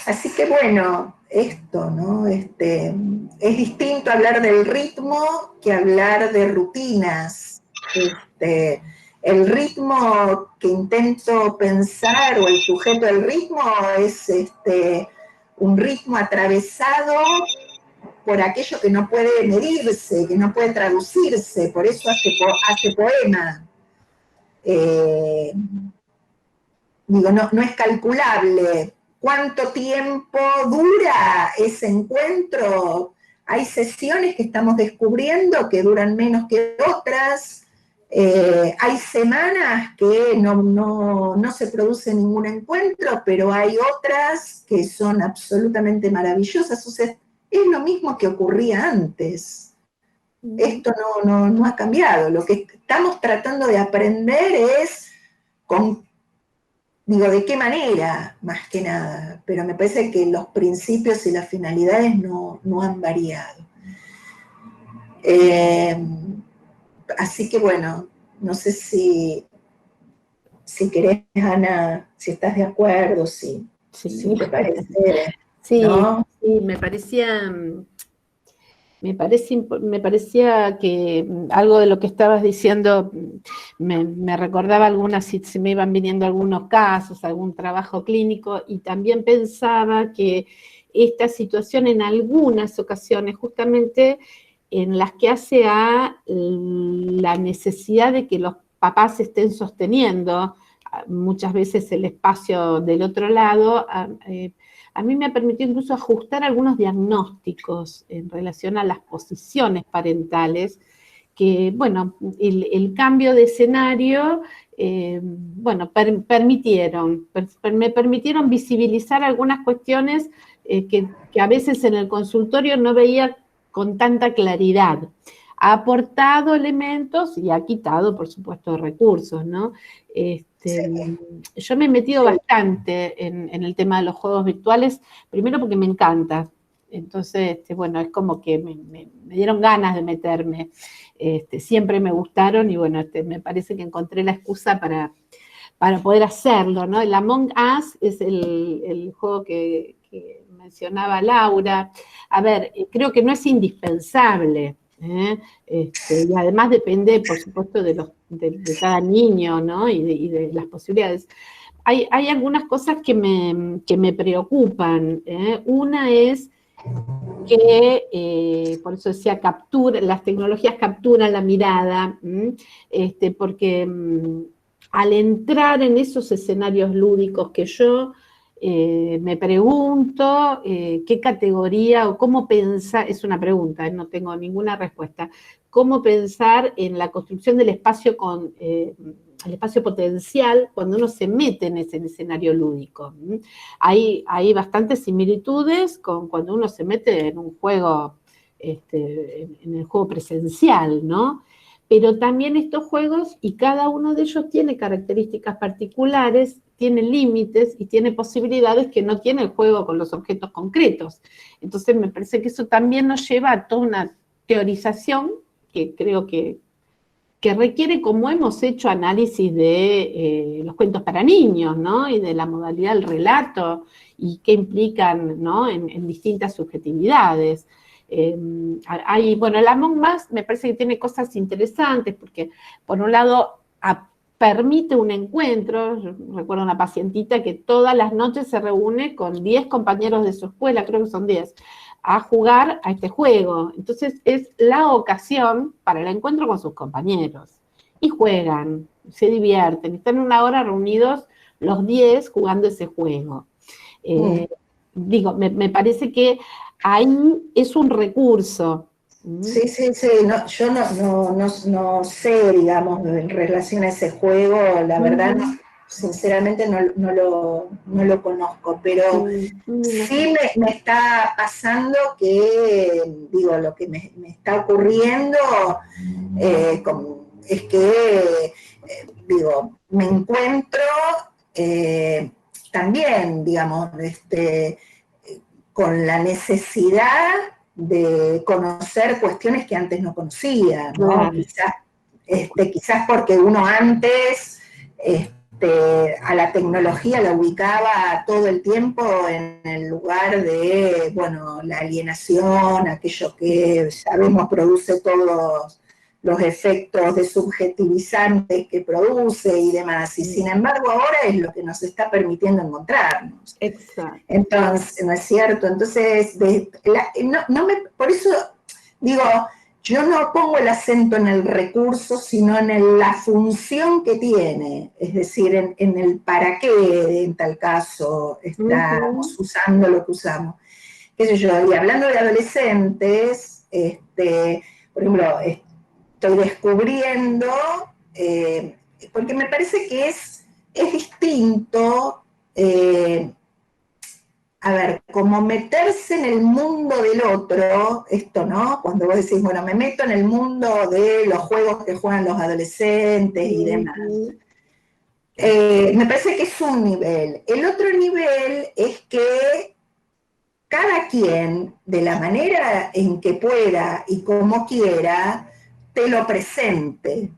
Así que bueno, esto, ¿no? Es distinto hablar del ritmo que hablar de rutinas. El ritmo que intento pensar, o el sujeto del ritmo, es un ritmo atravesado por aquello que no puede medirse, que no puede traducirse, por eso hace poema. Digo, no es calculable. ¿Cuánto tiempo dura ese encuentro? Hay sesiones que estamos descubriendo que duran menos que otras. Hay semanas que no se produce ningún encuentro, pero hay otras que son absolutamente maravillosas. O sea, es lo mismo que ocurría antes. Esto no ha cambiado. Lo que estamos tratando de aprender es de qué manera, más que nada. Pero me parece que los principios y las finalidades no han variado. Así que bueno, no sé si querés, Ana, si estás de acuerdo, si te parece. Sí, ¿no? sí, me parecía que algo de lo que estabas diciendo me recordaba algunas, si se me iban viniendo algunos casos, algún trabajo clínico, y también pensaba que esta situación en algunas ocasiones, justamente en las que hace a la necesidad de que los papás estén sosteniendo muchas veces el espacio del otro lado, a mí me ha permitido incluso ajustar algunos diagnósticos en relación a las posiciones parentales, que, bueno, el cambio de escenario, bueno, me permitieron visibilizar algunas cuestiones que a veces en el consultorio no veía con tanta claridad. Ha aportado elementos y ha quitado, por supuesto, recursos, ¿no? Yo me he metido bastante en el tema de los juegos virtuales, primero porque me encanta. Entonces, bueno, es como que me dieron ganas de meterme. Siempre me gustaron y bueno, me parece que encontré la excusa para poder hacerlo, ¿no? El Among Us es el juego que mencionaba Laura. A ver, creo que no es indispensable, y además depende, por supuesto, de cada niño, ¿no? Y de las posibilidades. Hay algunas cosas que me preocupan. Una es que, por eso decía, las tecnologías capturan la mirada, porque al entrar en esos escenarios lúdicos que yo me pregunto qué categoría o cómo pensar, es una pregunta, no tengo ninguna respuesta, cómo pensar en la construcción del espacio el espacio potencial cuando uno se mete en ese escenario lúdico. Hay bastantes similitudes con cuando uno se mete en un juego, en el juego presencial, ¿no? Pero también estos juegos, y cada uno de ellos tiene características particulares, tiene límites y tiene posibilidades que no tiene el juego con los objetos concretos. Entonces me parece que eso también nos lleva a toda una teorización que creo que requiere, como hemos hecho análisis de los cuentos para niños, ¿no? Y de la modalidad del relato, y qué implican, ¿no? en distintas subjetividades. Bueno, el Among Us me parece que tiene cosas interesantes, porque por un lado permite un encuentro. Yo recuerdo una pacientita que todas las noches se reúne con 10 compañeros de su escuela, creo que son 10, a jugar a este juego. Entonces es la ocasión para el encuentro con sus compañeros. Y juegan, se divierten, están una hora reunidos los 10 jugando ese juego. Digo, me parece que ahí es un recurso. Sí, no, yo no sé, digamos, en relación a ese juego, la verdad, sinceramente no lo conozco, pero sí me está pasando que, digo, lo que me está ocurriendo es que, digo, me encuentro también, digamos, con la necesidad de conocer cuestiones que antes no conocía, ¿no? Quizás porque uno antes a la tecnología la ubicaba todo el tiempo en el lugar de, bueno, la alienación, aquello que sabemos produce todos los efectos desubjetivizantes que produce y demás, y sin embargo ahora es lo que nos está permitiendo encontrarnos. Exacto. Entonces, ¿no es cierto? Entonces, por eso digo, yo no pongo el acento en el recurso, sino en la función que tiene, es decir, en el para qué en tal caso estamos usando lo que usamos. Qué sé yo, y hablando de adolescentes, por ejemplo, estoy descubriendo, porque me parece que es distinto, a ver, como meterse en el mundo del otro, esto, ¿no? Cuando vos decís, bueno, me meto en el mundo de los juegos que juegan los adolescentes y demás. Me parece que es un nivel. El otro nivel es que cada quien, de la manera en que pueda y como quiera, te lo presente.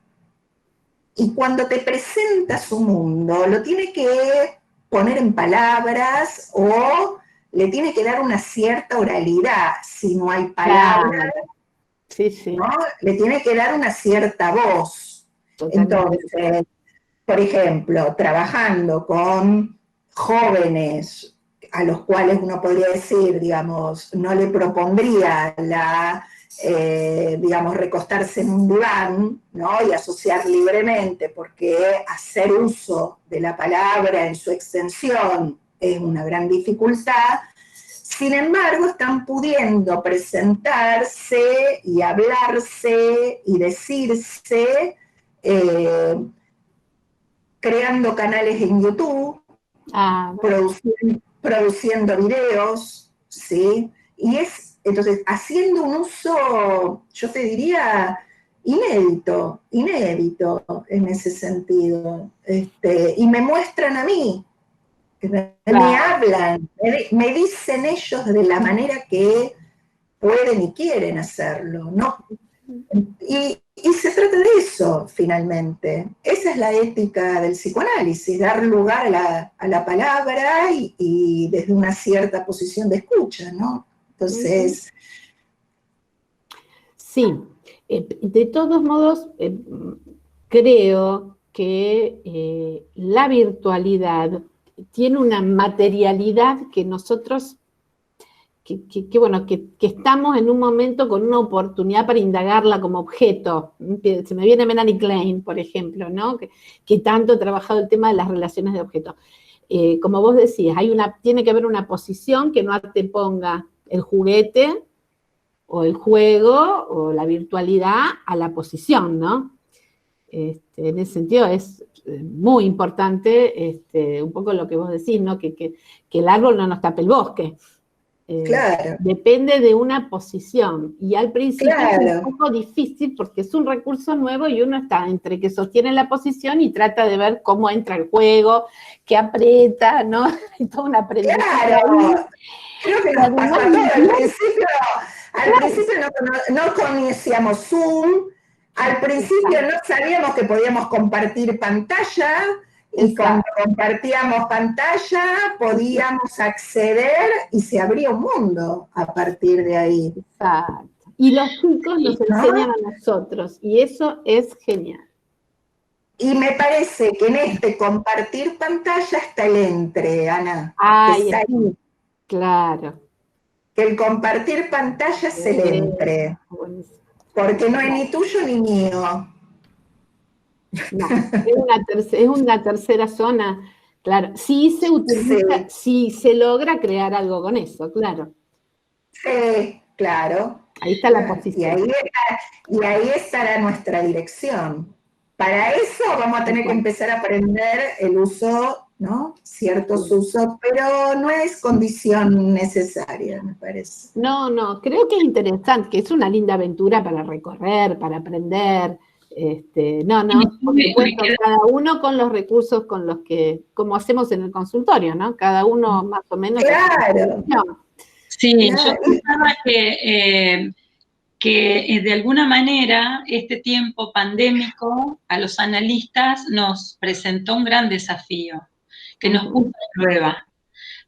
Y cuando te presenta su mundo, lo tiene que poner en palabras o le tiene que dar una cierta oralidad. Si no hay palabras, ¿no? Le tiene que dar una cierta voz. Totalmente. Entonces, por ejemplo, trabajando con jóvenes a los cuales uno podría decir, digamos, no le propondría la digamos, recostarse en un diván, ¿no? Y asociar libremente, porque hacer uso de la palabra en su extensión es una gran dificultad. Sin embargo, están pudiendo presentarse y hablarse y decirse, creando canales en YouTube, produciendo videos, ¿sí? Y entonces, haciendo un uso, yo te diría, inédito en ese sentido. Y me muestran a mí, me hablan, me dicen ellos de la manera que pueden y quieren hacerlo, ¿no? Y se trata de eso, finalmente. Esa es la ética del psicoanálisis, dar lugar a la palabra y desde una cierta posición de escucha, ¿no? Entonces... Sí, de todos modos, creo que la virtualidad tiene una materialidad que nosotros, bueno, que estamos en un momento con una oportunidad para indagarla como objeto. Se me viene Melanie Klein, por ejemplo, ¿no? Que tanto ha trabajado el tema de las relaciones de objeto. Como vos decías, tiene que haber una posición que no te ponga el juguete o el juego o la virtualidad a la posición, ¿no? En ese sentido es muy importante un poco lo que vos decís, ¿no? Que el árbol no nos tape el bosque. Claro. Depende de una posición, y al principio Claro. es un poco difícil porque es un recurso nuevo y uno está entre que sostiene la posición y trata de ver cómo entra el juego, qué aprieta, ¿no? Y toda una aprendizaje. Claro, creo que nos pasó a todos. Al principio no conocíamos Zoom, al principio no sabíamos que podíamos compartir pantalla, y cuando compartíamos pantalla podíamos acceder y se abría un mundo a partir de ahí. Exacto. Y los chicos nos enseñan a nosotros, y eso es genial. Y me parece que en compartir pantalla está el entre, Ana. Ay, claro. Que el compartir pantalla es el entre. Porque no es ni tuyo ni mío. No, es una tercera zona, claro. Sí se utiliza, sí se logra crear algo con eso, claro. Sí, claro. Ahí está la posición. Y ahí estará nuestra dirección. Para eso vamos a tener que empezar a aprender el uso, ¿no? Ciertos usos, pero no es condición necesaria, me parece. No, creo que es interesante, que es una linda aventura para recorrer, para aprender. Por supuesto, cada uno con los recursos con los que, como hacemos en el consultorio, ¿no? Cada uno más o menos. Claro. Sí, yo pensaba que de alguna manera este tiempo pandémico a los analistas nos presentó un gran desafío, que nos puso a prueba.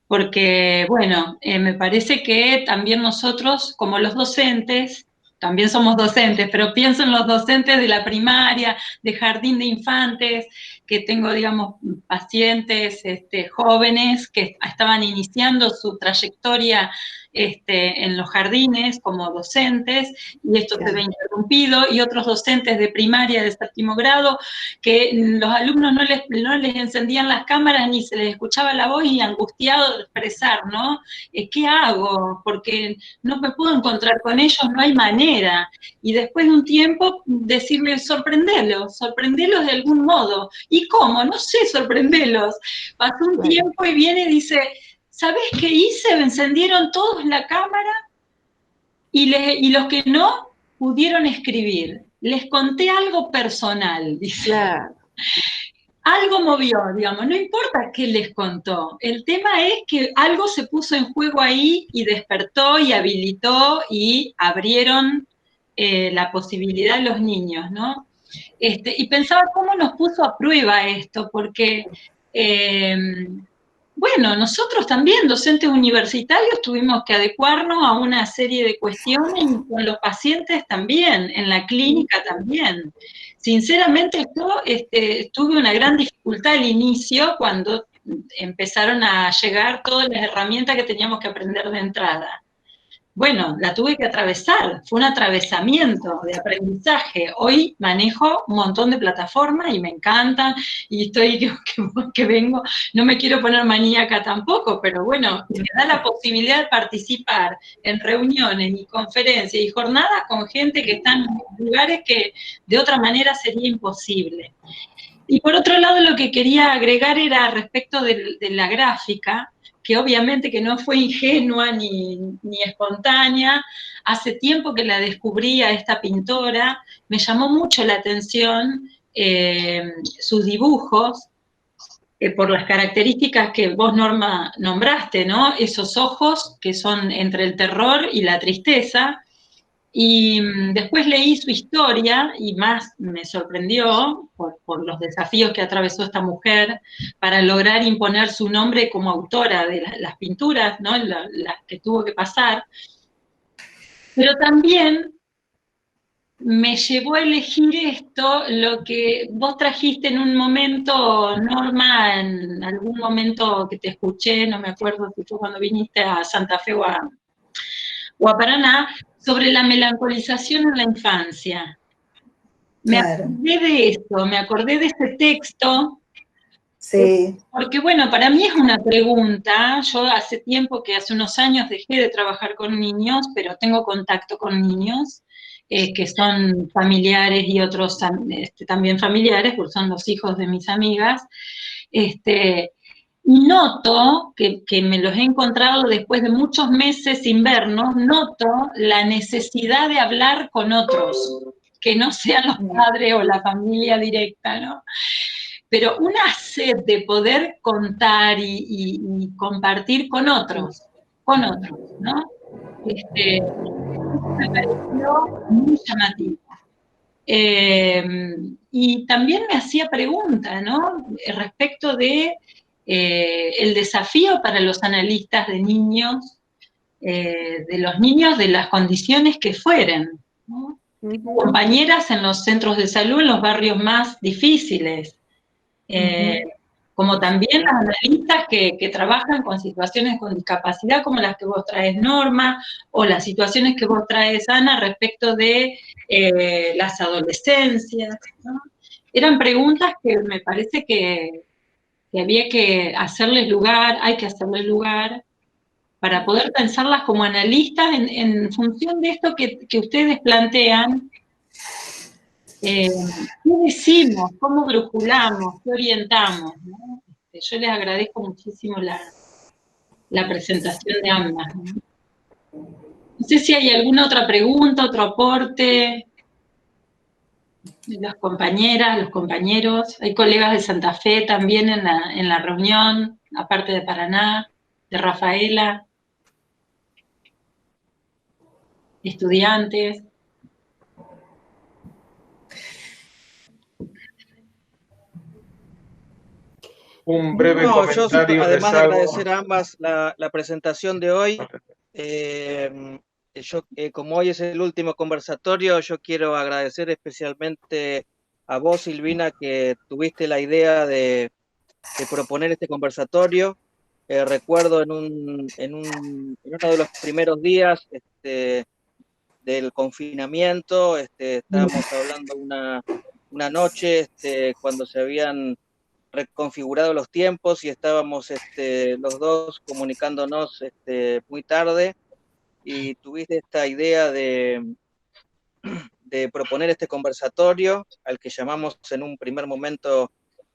Porque, bueno, me parece que también nosotros, como los docentes, también somos docentes, pero pienso en los docentes de la primaria, de jardín de infantes, que tengo, digamos, pacientes jóvenes que estaban iniciando su trayectoria en los jardines como docentes, y esto se ve interrumpido, y otros docentes de primaria de séptimo grado, que los alumnos no les encendían las cámaras ni se les escuchaba la voz, y angustiado de expresar, ¿no? ¿Qué hago? Porque no me puedo encontrar con ellos, no hay manera. Y después de un tiempo decirles, sorprendelos de algún modo. ¿Y cómo? No sé, sorprendelos. Pasó un tiempo y viene y dice, ¿sabés qué hice? Me encendieron todos la cámara y los que no pudieron escribir. Les conté algo personal, dice. Claro. Algo movió, digamos, no importa qué les contó. El tema es que algo se puso en juego ahí y despertó y habilitó y abrieron la posibilidad de los niños, ¿no? Y pensaba cómo nos puso a prueba esto, porque bueno, nosotros también, docentes universitarios, tuvimos que adecuarnos a una serie de cuestiones, y con los pacientes también, en la clínica también. Sinceramente, yo tuve una gran dificultad al inicio cuando empezaron a llegar todas las herramientas que teníamos que aprender de entrada. bueno, la tuve que atravesar, fue un atravesamiento de aprendizaje. Hoy manejo un montón de plataformas y me encantan, y estoy que vengo, no me quiero poner maníaca tampoco, pero bueno, me da la posibilidad de participar en reuniones y conferencias y jornadas con gente que está en lugares que de otra manera sería imposible. Y por otro lado, lo que quería agregar era respecto de la gráfica, que obviamente que no fue ingenua ni espontánea. Hace tiempo que la descubrí a esta pintora, me llamó mucho la atención sus dibujos, por las características que vos, Norma, nombraste, ¿no? Esos ojos que son entre el terror y la tristeza. Y después leí su historia y más me sorprendió por los desafíos que atravesó esta mujer para lograr imponer su nombre como autora de las pinturas, ¿no? Las que tuvo que pasar. Pero también me llevó a elegir esto, lo que vos trajiste en un momento, Norma, en algún momento que te escuché, no me acuerdo si fue cuando viniste a Santa Fe o a Paraná, sobre la melancolización en la infancia. Me Claro, acordé de eso, me acordé de ese texto, sí, porque bueno, para mí es una pregunta. Yo hace tiempo que hace unos años dejé de trabajar con niños, pero tengo contacto con niños que son familiares y otros también familiares, porque son los hijos de mis amigas. Este, y noto que me los he encontrado después de muchos meses sin vernos, noto la necesidad de hablar con otros, que no sean los padres o la familia directa, ¿no? Pero una sed de poder contar y compartir con otros, ¿no? Me pareció muy llamativo. Y también me hacía pregunta, ¿no? Respecto de el desafío para los analistas de niños, de los niños de las condiciones que fueren, ¿no? Compañeras en los centros de salud en los barrios más difíciles, como también las analistas que trabajan con situaciones con discapacidad como las que vos traes, Norma, o las situaciones que vos traes, Ana, respecto de las adolescencias, ¿no? Eran preguntas que me parece que había que hacerles lugar, hay que hacerles lugar, para poder pensarlas como analistas en función de esto que ustedes plantean. ¿Qué decimos? ¿Cómo brujulamos? ¿Qué orientamos? ¿No? Yo les agradezco muchísimo la presentación de ambas, ¿no? No sé si hay alguna otra pregunta, otro aporte de las compañeras, los compañeros. Hay colegas de Santa Fe también en la reunión, aparte de Paraná, de Rafaela, estudiantes. Un breve comentario. Además de resalvo. agradecer a ambas la presentación de hoy, como hoy es el último conversatorio, yo quiero agradecer especialmente a vos, Silvina, que tuviste la idea de proponer este conversatorio. Recuerdo en uno de los primeros días del confinamiento, estábamos hablando una noche cuando se habían reconfigurado los tiempos y estábamos los dos comunicándonos muy tarde, y tuviste esta idea de proponer este conversatorio al que llamamos en un primer momento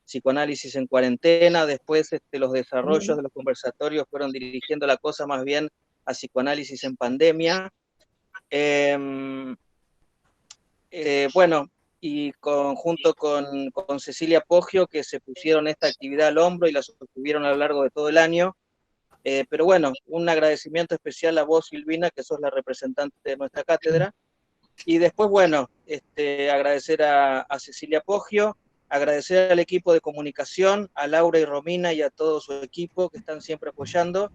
Psicoanálisis en Cuarentena. Después los desarrollos de los conversatorios fueron dirigiendo la cosa más bien a Psicoanálisis en Pandemia. Bueno, y junto con Cecilia Poggio, que se pusieron esta actividad al hombro y la sostuvieron a lo largo de todo el año. Pero bueno, un agradecimiento especial a vos, Silvina, que sos la representante de nuestra cátedra. Y después, bueno, agradecer a Cecilia Poggio, agradecer al equipo de comunicación, a Laura y Romina y a todo su equipo que están siempre apoyando,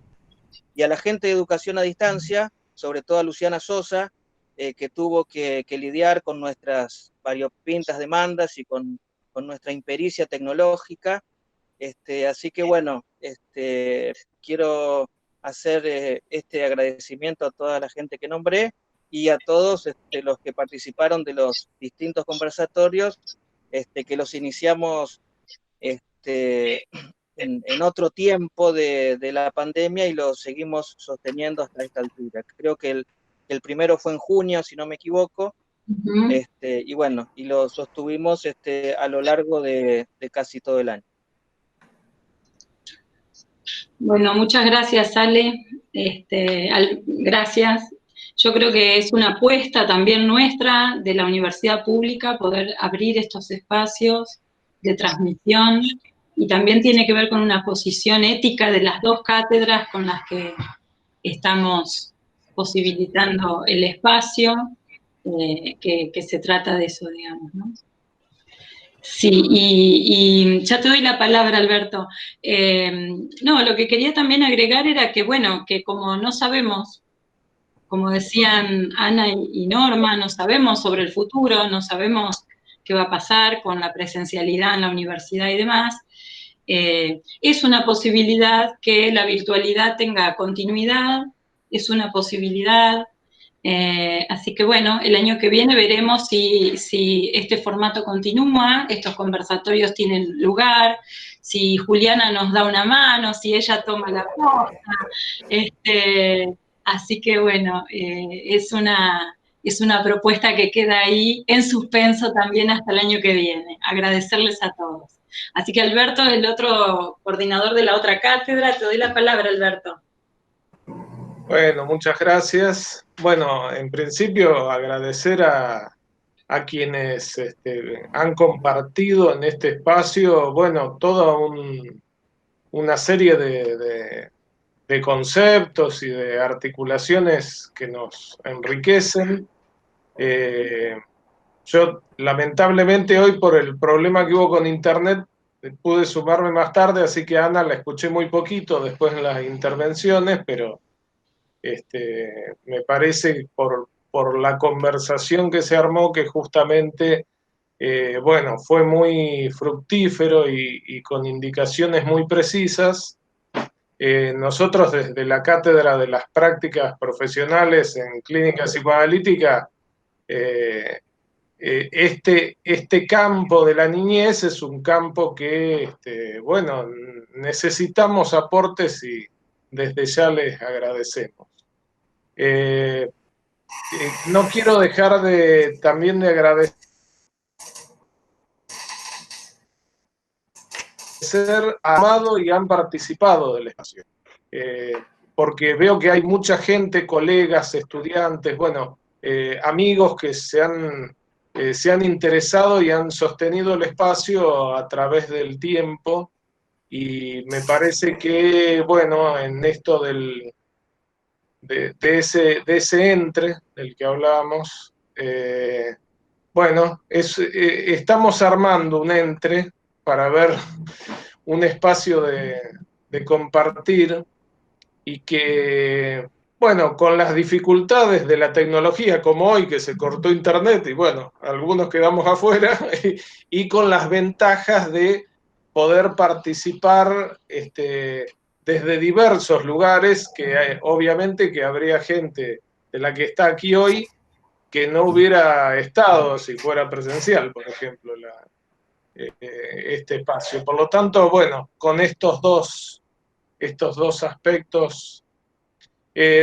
y a la gente de educación a distancia, sobre todo a Luciana Sosa, que tuvo que lidiar con nuestras variopintas demandas y con nuestra impericia tecnológica. Así que bueno, quiero hacer este agradecimiento a toda la gente que nombré y a todos los que participaron de los distintos conversatorios, que los iniciamos en otro tiempo de la pandemia y lo seguimos sosteniendo hasta esta altura. Creo que el primero fue en junio, si no me equivoco, y bueno, y lo sostuvimos a lo largo de casi todo el año. Bueno, muchas gracias, Ale. Gracias. Yo creo que es una apuesta también nuestra de la universidad pública poder abrir estos espacios de transmisión, y también tiene que ver con una posición ética de las dos cátedras con las que estamos posibilitando el espacio, que se trata de eso, digamos, ¿no? Sí, y ya te doy la palabra, Alberto. No, lo que quería también agregar era que, bueno, que como no sabemos, como decían Ana y Norma, no sabemos sobre el futuro, no sabemos qué va a pasar con la presencialidad en la universidad y demás, es una posibilidad que la virtualidad tenga continuidad, es una posibilidad. Así que bueno, el año que viene veremos si este formato continúa, estos conversatorios tienen lugar, si Juliana nos da una mano, si ella toma la posta. Así que bueno, es una propuesta que queda ahí en suspenso también hasta el año que viene. Agradecerles a todos. Así que Alberto, el otro coordinador de la otra cátedra, te doy la palabra, Alberto. Bueno, muchas gracias. Bueno, en principio agradecer a quienes han compartido en este espacio, bueno, toda una serie de conceptos y de articulaciones que nos enriquecen. Yo lamentablemente hoy por el problema que hubo con internet pude sumarme más tarde, así que a Ana la escuché muy poquito después en las intervenciones, pero me parece por la conversación que se armó que justamente, bueno, fue muy fructífero y con indicaciones muy precisas. Nosotros desde la Cátedra de las Prácticas Profesionales en Clínica Psicoanalítica, este campo de la niñez es un campo que, bueno, necesitamos aportes y desde ya les agradecemos. No quiero dejar también de agradecer amado y han participado del espacio, porque veo que hay mucha gente, colegas, estudiantes, bueno, amigos que se han interesado y han sostenido el espacio a través del tiempo, y me parece que, bueno, en esto de ese entre del que hablábamos, bueno, estamos armando un entre para ver un espacio de compartir, y que, bueno, con las dificultades de la tecnología, como hoy que se cortó internet y bueno, algunos quedamos afuera, y con las ventajas de poder participar desde diversos lugares, que obviamente que habría gente de la que está aquí hoy que no hubiera estado si fuera presencial, por ejemplo, este espacio. Por lo tanto, bueno, con estos dos aspectos,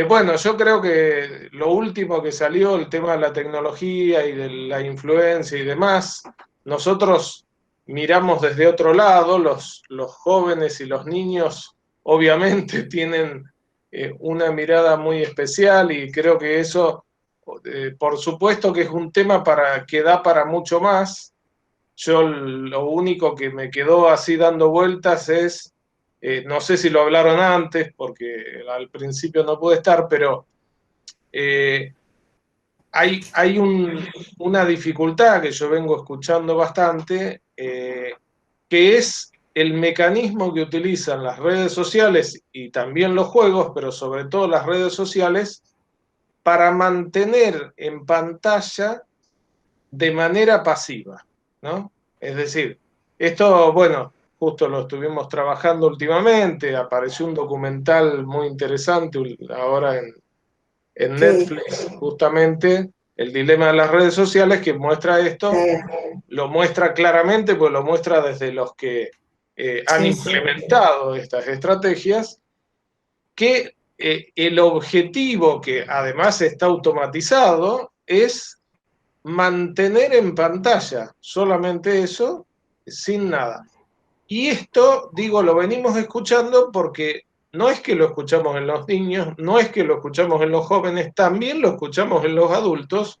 bueno, yo creo que lo último que salió, el tema de la tecnología y de la influencia y demás, nosotros miramos desde otro lado, los jóvenes y los niños obviamente tienen una mirada muy especial, y creo que eso, por supuesto que es un tema que da para mucho más. Yo lo único que me quedó así dando vueltas es, no sé si lo hablaron antes, porque al principio no pude estar, pero hay una dificultad que yo vengo escuchando bastante, que es el mecanismo que utilizan las redes sociales y también los juegos, pero sobre todo las redes sociales, para mantener en pantalla de manera pasiva, ¿no? Es decir, esto, bueno, justo lo estuvimos trabajando últimamente, apareció un documental muy interesante ahora en Netflix, justamente, El dilema de las redes sociales, que muestra esto, lo muestra claramente, pues lo muestra desde los que han implementado estas estrategias, que el objetivo, que además está automatizado, es mantener en pantalla solamente eso, sin nada. Y esto, digo, lo venimos escuchando porque no es que lo escuchamos en los niños, no es que lo escuchamos en los jóvenes, también lo escuchamos en los adultos,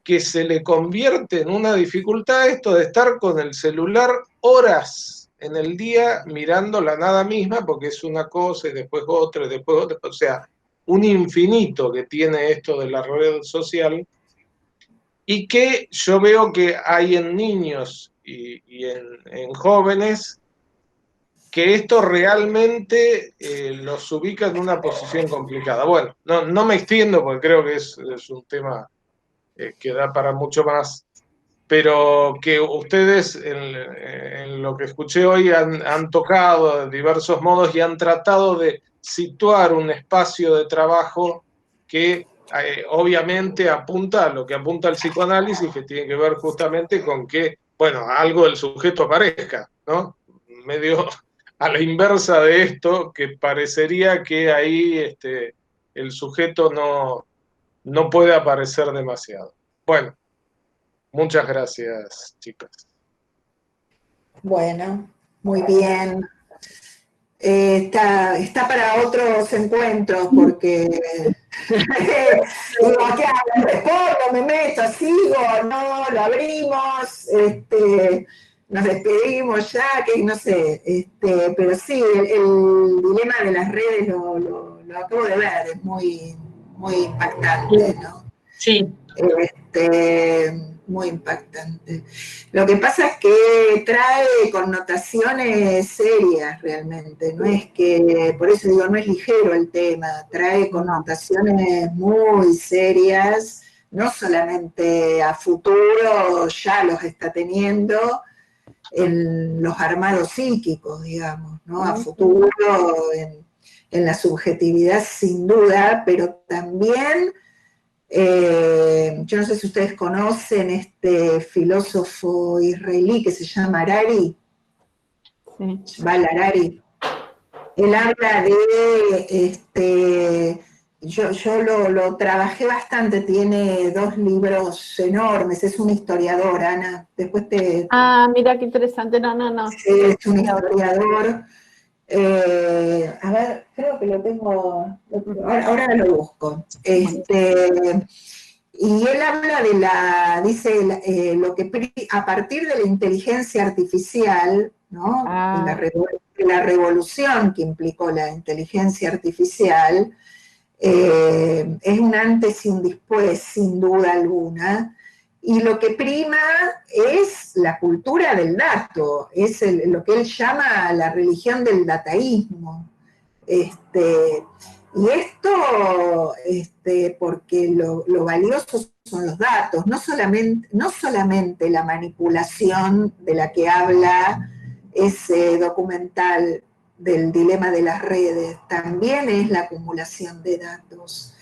que se le convierte en una dificultad esto de estar con el celular horas en el día mirando la nada misma, porque es una cosa y después otra, o sea, un infinito que tiene esto de la red social, y que yo veo que hay en niños y en jóvenes que esto realmente los ubica en una posición complicada. Bueno, no me extiendo porque creo que es un tema que da para mucho más, pero que ustedes en lo que escuché hoy han tocado de diversos modos y han tratado de situar un espacio de trabajo que obviamente apunta a lo que apunta el psicoanálisis, que tiene que ver justamente con que, bueno, algo del sujeto aparezca, ¿no? Medio a la inversa de esto, que parecería que ahí el sujeto no puede aparecer demasiado. Bueno, muchas gracias, chicas. Bueno, muy bien. Está para otros encuentros, porque digo, ¿qué hago? ¿Respondo, me meto, sigo, no, lo abrimos, nos despedimos ya, que no sé, pero sí, el dilema de las redes lo acabo de ver, es muy, muy impactante, ¿no? Sí. Muy impactante. Lo que pasa es que trae connotaciones serias realmente, no es que, por eso digo, no es ligero el tema, trae connotaciones muy serias, no solamente a futuro, ya los está teniendo en los armados psíquicos, digamos, ¿no? A futuro, en la subjetividad sin duda, pero también yo no sé si ustedes conocen este filósofo israelí que se llama Harari, Yuval Harari. Él habla de, yo lo trabajé bastante, tiene 2 libros enormes, es un historiador, Ana, después te... Ah, mira qué interesante, no. Es un historiador. A ver, creo que lo tengo, ahora lo busco. Y él habla dice, lo que a partir de la inteligencia artificial, ¿no? De la revolución que implicó la inteligencia artificial, es un antes y un después, sin duda alguna. Y lo que prima es la cultura del dato, es lo que él llama la religión del dataísmo. Y esto, porque lo valioso son los datos, no solamente la manipulación de la que habla ese documental del dilema de las redes, también es la acumulación de datos,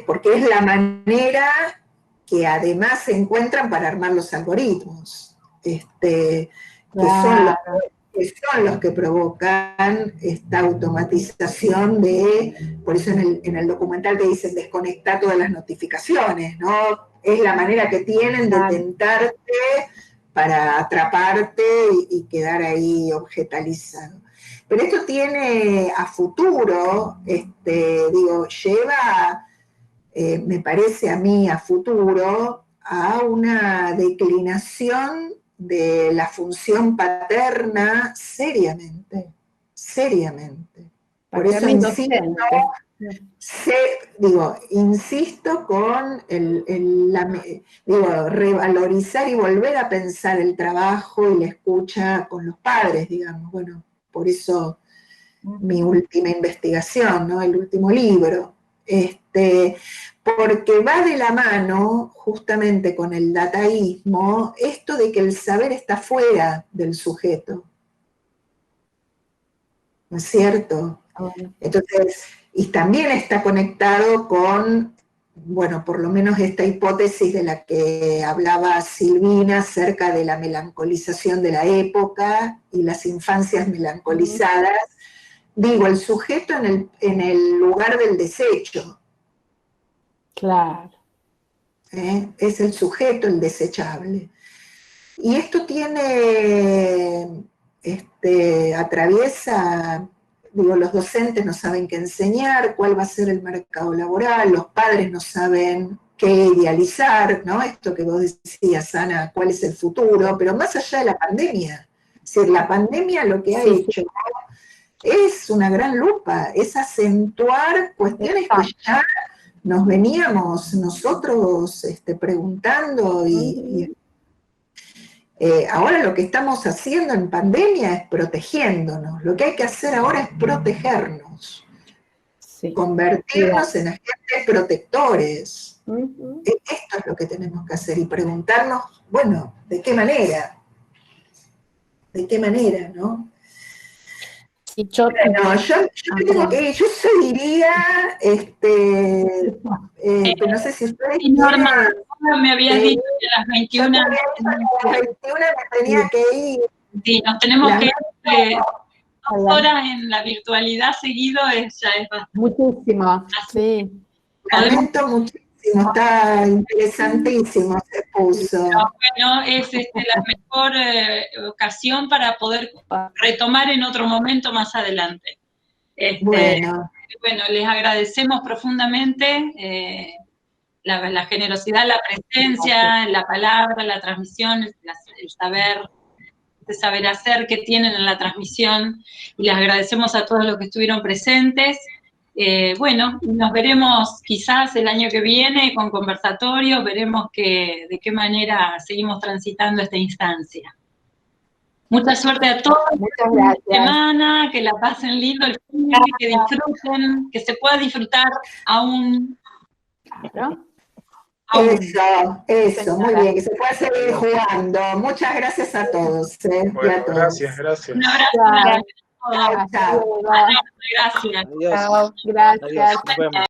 porque es la manera que además se encuentran para armar los algoritmos, que son los que provocan esta automatización por eso en el documental te dicen desconectar todas las notificaciones, ¿no? Es la manera que tienen de tentarte para atraparte y quedar ahí objetalizado. Pero esto tiene a futuro, lleva, me parece a mí, a futuro, a una declinación de la función paterna seriamente. Por eso insisto con revalorizar y volver a pensar el trabajo y la escucha con los padres, digamos. Bueno, por eso mi última investigación, ¿no? El último libro. porque va de la mano justamente con el dataísmo esto de que el saber está fuera del sujeto. ¿No es cierto? Entonces, y también está conectado con, bueno, por lo menos esta hipótesis de la que hablaba Silvina acerca de la melancolización de la época y las infancias melancolizadas. Digo, el sujeto en el lugar del desecho. Claro. Es el sujeto el desechable. Y esto tiene, atraviesa, digo, los docentes no saben qué enseñar, cuál va a ser el mercado laboral, los padres no saben qué idealizar, ¿no? Esto que vos decías, Ana, cuál es el futuro, pero más allá de la pandemia. Es decir, la pandemia lo que ha hecho es una gran lupa, es acentuar cuestiones que ya nos veníamos nosotros preguntando y ahora lo que estamos haciendo en pandemia es protegiéndonos. Lo que hay que hacer ahora es protegernos, convertirnos en agentes protectores. Esto es lo que tenemos que hacer y preguntarnos, bueno, ¿de qué manera? ¿De qué manera, no? Y yo, bueno, yo me tengo que ir, yo diría, que no sé si ustedes Norma, me habías dicho que a las 21. A las 21 me tenía que ir. Sí, nos tenemos que ir 2 horas en la virtualidad seguido, ya es bastante. Muchísimo, sí. Lamento muchísimo, está interesantísimo se puso. Bueno, es la mejor ocasión para poder retomar en otro momento más adelante. Bueno, les agradecemos profundamente la generosidad, la presencia, la palabra, la transmisión, el saber hacer que tienen en la transmisión, y les agradecemos a todos los que estuvieron presentes. Bueno, nos veremos quizás el año que viene con conversatorios, veremos de qué manera seguimos transitando esta instancia. Mucha suerte a todos. Muchas gracias. Semana, que la pasen lindo el fin, que disfruten, que se pueda disfrutar aún. Claro. Eso, muy bien, que se pueda seguir jugando. Muchas gracias a todos. Bueno, y a todos. gracias. Un abrazo. Chao. Gracias. Chao, gracias. Adiós. Gracias. Nos vemos.